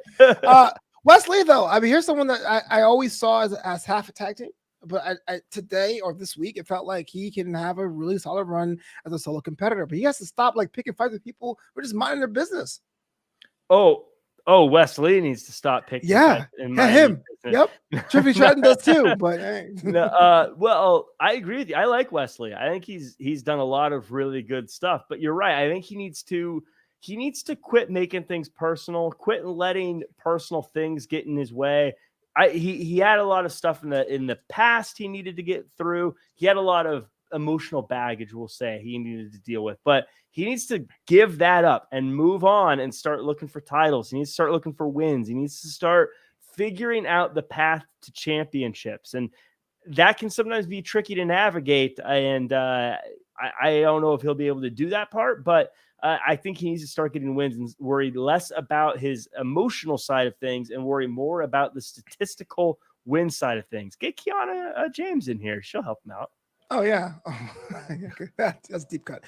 Wesley, though, I mean, here's someone that I always saw as half a tag team, but today or this week, it felt like he can have a really solid run as a solo competitor. But he has to stop like picking fights with people who are just minding their business. Oh, Wesley needs to stop picking. Yeah, him. Yep, Trippy Stratton does too. But hey. Well, I agree with you. I like Wesley. I think he's done a lot of really good stuff. But you're right. I think he needs to quit making things personal, quit letting personal things get in his way. He had a lot of stuff in the past he needed to get through. He had a lot of emotional baggage, we'll say, he needed to deal with, but he needs to give that up and move on and start looking for titles. He needs to start looking for wins. He needs to start figuring out the path to championships. And that can sometimes be tricky to navigate. And I don't know if he'll be able to do that part, but I think he needs to start getting wins and worry less about his emotional side of things and worry more about the statistical win side of things. Get Kiana James in here. She'll help him out. Oh yeah, that's a deep cut.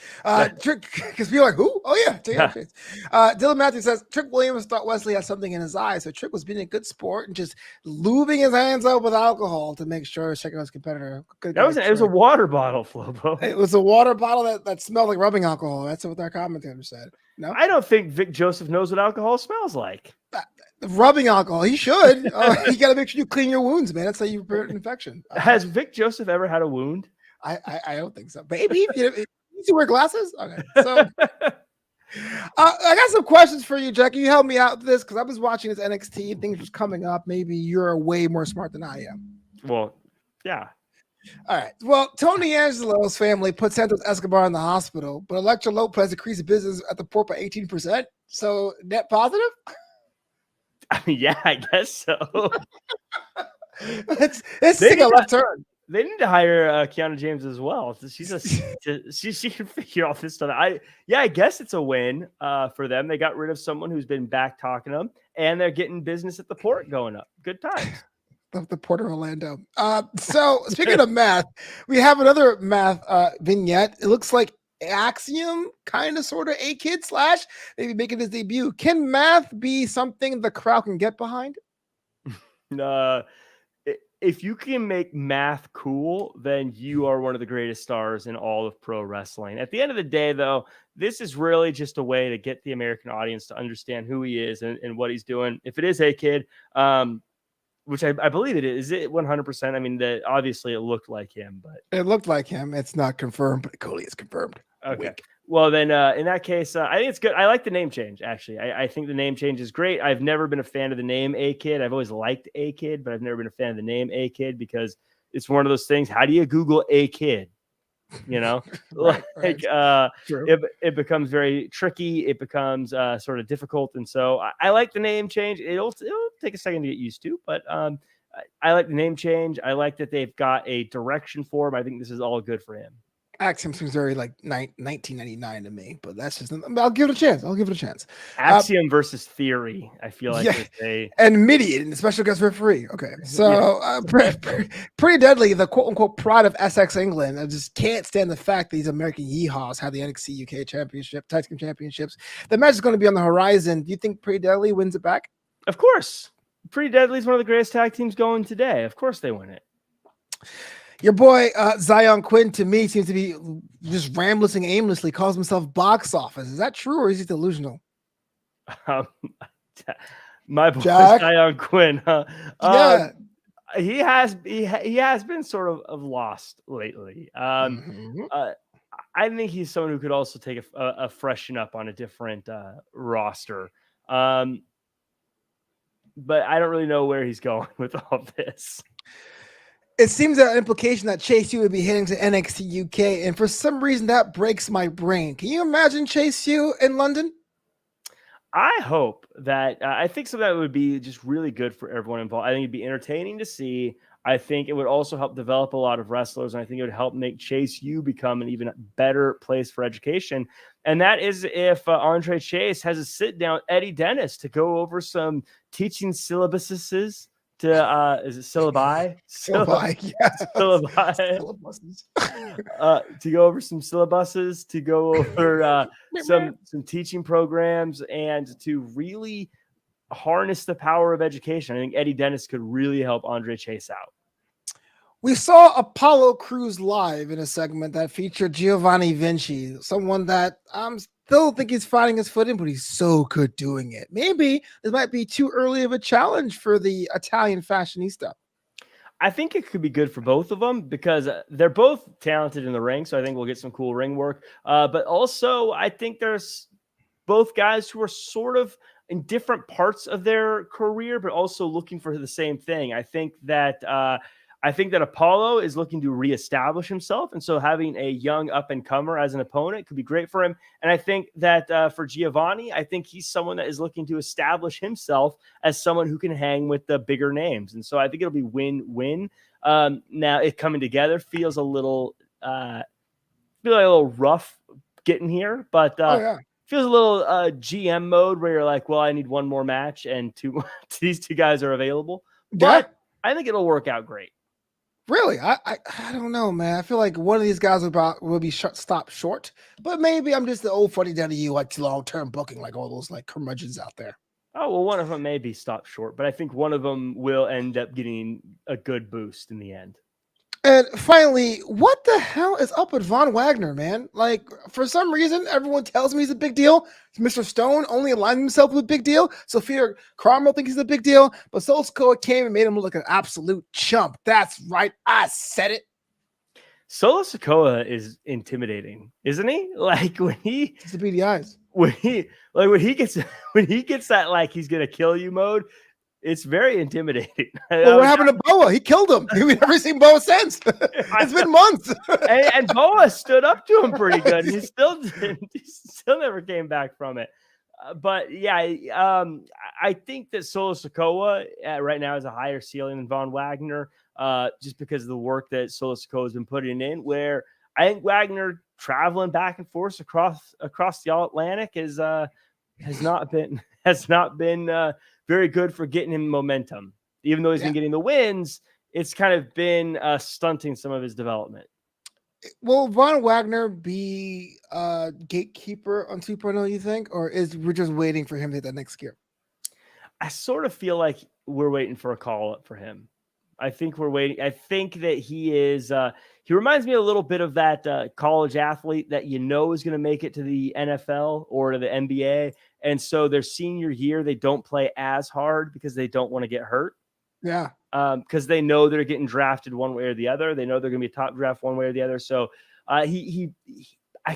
Trick, because people are like, who? Oh yeah, Chase. Dylan Matthews says Trick Williams thought Wesley had something in his eye, so Trick was being a good sport and just lubing his hands up with alcohol to make sure checking out his competitor. It was a water bottle, Flobo. It was a water bottle that smelled like rubbing alcohol. That's what our commentator said. No, I don't think Vic Joseph knows what alcohol smells like. Rubbing alcohol. He should. You got to make sure you clean your wounds, man. That's how you prevent an infection. Has Vic Joseph ever had a wound? I don't think so. Baby, you wear glasses? Okay. So I got some questions for you, Jack. You help me out with this because I was watching this NXT. Things was coming up. Maybe you're way more smart than I am. Well, yeah. All right. Well, Tony Angelo's family put Santos Escobar in the hospital, but Electra Lopez increased the business at the port by 18%. So net positive? I mean, yeah, I guess so. It's taking a left turn. They need to hire Kiana James as well. She can figure all this stuff. I guess it's a win for them. They got rid of someone who's been back talking to them, and they're getting business at the port going up. Good times. The Port of Orlando. So speaking of math, we have another math vignette. It looks like Axiom, kind of, sort of a kid / maybe making his debut. Can math be something the crowd can get behind? If you can make math cool, then you are one of the greatest stars in all of pro wrestling. At the end of the day, though, this is really just a way to get the American audience to understand who he is and what he's doing. If it is a kid, which I believe it is it 100%? I mean, obviously it looked like him, but it looked like him. It's not confirmed, but Cody is confirmed. Okay. Weak. Well, then in that case, I think it's good. I like the name change, actually. I think the name change is great. I've never been a fan of the name A-Kid. I've always liked A-Kid, but I've never been a fan of the name A-Kid because it's one of those things. How do you Google A-Kid? You know, right. It becomes very tricky. It becomes sort of difficult. And so I like the name change. It'll take a second to get used to, but I like the name change. I like that they've got a direction for him. I think this is all good for him. Axiom seems very like 1999 to me, but that's just. I'll give it a chance. Axiom versus Theory. I feel like and Midi and special guest referee. Okay, so pretty deadly. The quote unquote pride of SX England. I just can't stand the fact that these American yeehaws have the NXTUK championship, tag team championships. The match is going to be on the horizon. Do you think Pretty Deadly wins it back? Of course, Pretty Deadly is one of the greatest tag teams going today. Of course, they win it. Your boy Zion Quinn, to me, seems to be just rambling aimlessly, calls himself box office. Is that true, or is he delusional? My boy Jack? Zion Quinn. Yeah, he has been sort of lost lately. I think he's someone who could also take a freshen up on a different roster. But I don't really know where he's going with all this. It seems that an implication that Chase U would be heading to NXT UK, and for some reason that breaks my brain. Can you imagine Chase U in London? I hope that I think some of that would be just really good for everyone involved. I think it'd be entertaining to see. I think it would also help develop a lot of wrestlers, and I think it would help make Chase U become an even better place for education. And that is if Andre Chase has a sit down with Eddie Dennis to go over some teaching syllabuses. To is it syllabi? Syllabi, yeah. Syllabuses. To go over some syllabuses, to go over some teaching programs, and to really harness the power of education. I think Eddie Dennis could really help Andre Chase out. We saw Apollo Crews live in a segment that featured Giovanni Vinci, someone that I'm still think he's finding his footing, but he's so good doing it. Maybe this might be too early of a challenge for the Italian fashionista. I think it could be good for both of them because they're both talented in the ring. So I think we'll get some cool ring work. But also, I think there's both guys who are sort of in different parts of their career, but also looking for the same thing. I think that Apollo is looking to reestablish himself. And so having a young up-and-comer as an opponent could be great for him. And I think that for Giovanni, I think he's someone that is looking to establish himself as someone who can hang with the bigger names. And so I think it'll be win-win. Now, it coming together feels a little rough getting here, but feels a little GM mode where you're like, well, I need one more match and these two guys are available. But I think it'll work out great. Really? I don't know, man. I feel like one of these guys will be stopped short, but maybe I'm just the old funny down to you, like long-term booking, like all those like curmudgeons out there. Oh, well, one of them may be stopped short, but I think one of them will end up getting a good boost in the end. And finally, what the hell is up with Von Wagner, man? Like, for some reason, everyone tells me he's a big deal. Mr. Stone only aligned himself with a big deal. Sophia Cromwell thinks he's a big deal, but Solo came and made him look like an absolute chump. That's right. I said it. Solo Sikoa is intimidating, isn't he? Like It's the beady eyes. when he gets that like he's gonna kill you mode, it's very intimidating. Well, what happened to Boa? He killed him. We've never seen Boa since. It's been months. and Boa stood up to him pretty good. He still never came back from it. But yeah, I think that Solo Sikoa right now has a higher ceiling than Von Wagner, just because of the work that Solo Sikoa has been putting in. Where I think Wagner traveling back and forth across the Atlantic has not been very good for getting him momentum. Even though he's been getting the wins, it's kind of been stunting some of his development. Will Von Wagner be a gatekeeper on 2.0, you think? Or we're just waiting for him to hit that next gear? I sort of feel like we're waiting for a call-up for him. I think we're waiting. I think that he is he reminds me a little bit of that college athlete that is going to make it to the NFL or to the NBA. And so their senior year, they don't play as hard because they don't want to get hurt. Yeah. Because they know they're getting drafted one way or the other. They know they're going to be a top draft one way or the other. So I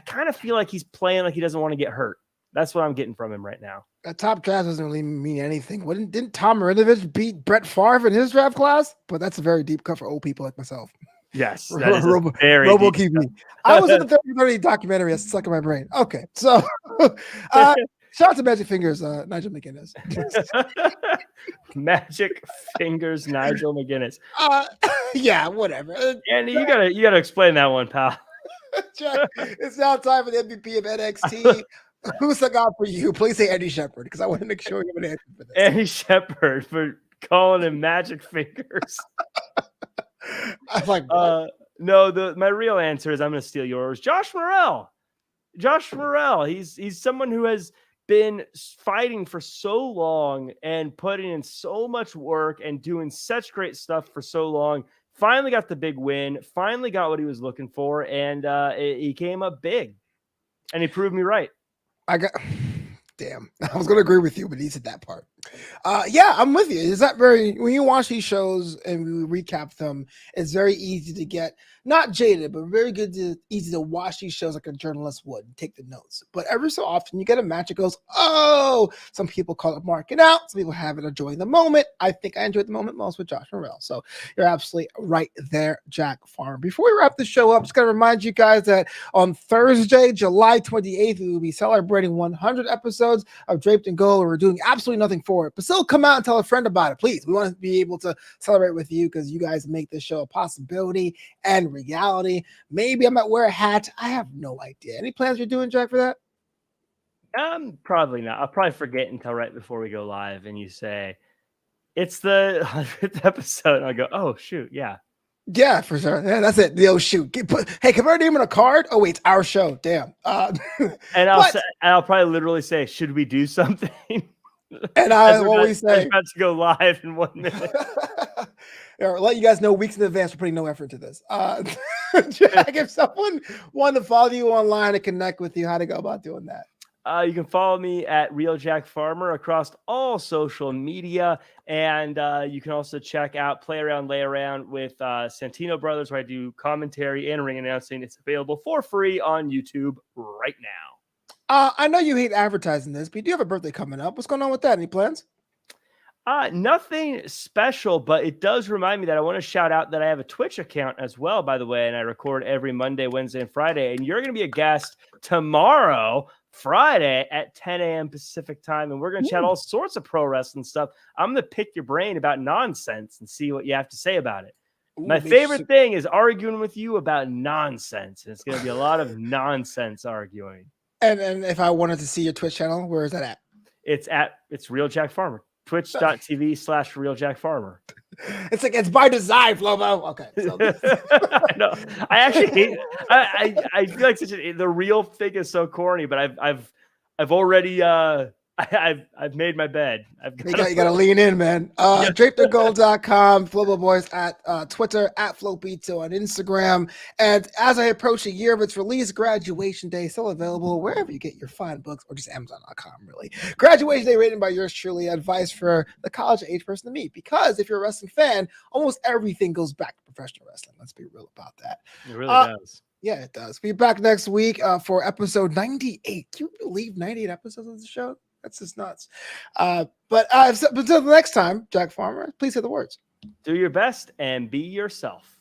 kind of feel like he's playing like he doesn't want to get hurt. That's what I'm getting from him right now. That top draft doesn't really mean anything. Didn't Tom Marinovich beat Brett Favre in his draft class? But that's a very deep cut for old people like myself. Yes, that is very Robo QB. I was in the 30 documentary. It's stuck in my brain. Okay, so shout out to Magic Fingers, Nigel McGuinness. Magic Fingers, Nigel McGuinness. Yeah, whatever. Andy, you gotta explain that one, pal. Jack, it's now time for the MVP of NXT. Who's the guy for you? Please say Eddie Shepherd, because I want to make sure you have an answer for this. Eddie Shepherd for calling him Magic Fingers. I was like, no, my real answer is I'm going to steal yours. Josh Morrell. He's someone who has been fighting for so long and putting in so much work and doing such great stuff for so long. Finally got the big win. Finally got what he was looking for, and he came up big, and he proved me right. Damn, I was going to agree with you, but he said that part. Yeah, I'm with you. Is that when you watch these shows and we recap them, it's very easy to get not jaded, but easy to watch these shows like a journalist would and take the notes. But every so often you get a match that goes, oh, some people call it marking out. Some people have it enjoying the moment. I think I enjoyed the moment most with Josh Morrell. So you're absolutely right there, Jack Farmer. Before we wrap the show up, just got to remind you guys that on Thursday, July 28th, we will be celebrating 100 episodes of Draped and Gold. We're doing absolutely nothing for it, but still come out and tell a friend about it, please. We want to be able to celebrate with you because you guys make this show a possibility and reality. Maybe I might wear a hat. I have no idea. Any plans you're doing, Jack, for that? Probably not. I'll probably forget until right before we go live and you say it's the 100th episode. And I go, oh shoot, yeah. Yeah, for sure. Yeah, that's it. Oh shoot. Hey, can I name in a card? Oh wait, it's our show. Damn. And I'll probably literally say, should we do something? And I always say, I'm about to go live in 1 minute. I'll let you guys know weeks in advance. We're putting no effort into this. Jack, if someone wanted to follow you online and connect with you, how to go about doing that? You can follow me at Real Jack Farmer across all social media. And you can also check out Play Around, Lay Around with Santino Brothers, where I do commentary and ring announcing. It's available for free on YouTube right now. I know you hate advertising this, but you do have a birthday coming up. What's going on with that? Any plans? Nothing special, but it does remind me that I want to shout out that I have a Twitch account as well, by the way, and I record every Monday, Wednesday, and Friday. And you're going to be a guest tomorrow, Friday at 10 a.m. Pacific time, and we're going to chat all sorts of pro wrestling stuff. I'm going to pick your brain about nonsense and see what you have to say about it. My favorite thing is arguing with you about nonsense, and it's going to be a lot of nonsense arguing. And if I wanted to see your Twitch channel, where is that at? It's Real Jack Farmer. Twitch.tv/RealJackFarmer. It's like it's by design, Flobo. Okay. So I know. I actually hate. I feel like the real thing is so corny, but I've already I've made my bed. You gotta lean in, man. DrapedGold.com, Flobo Boyce at Twitter, at FloPizza on Instagram. And as I approach a year of its release, Graduation Day still available wherever you get your fine books, or just Amazon.com, really. Graduation Day written by yours truly, advice for the college age person to meet. Because if you're a wrestling fan, almost everything goes back to professional wrestling. Let's be real about that. It really does. Yeah, it does. Be back next week for episode 98. Can you believe 98 episodes of the show? That's just nuts. But until the next time, Jack Farmer, please say the words. Do your best and be yourself.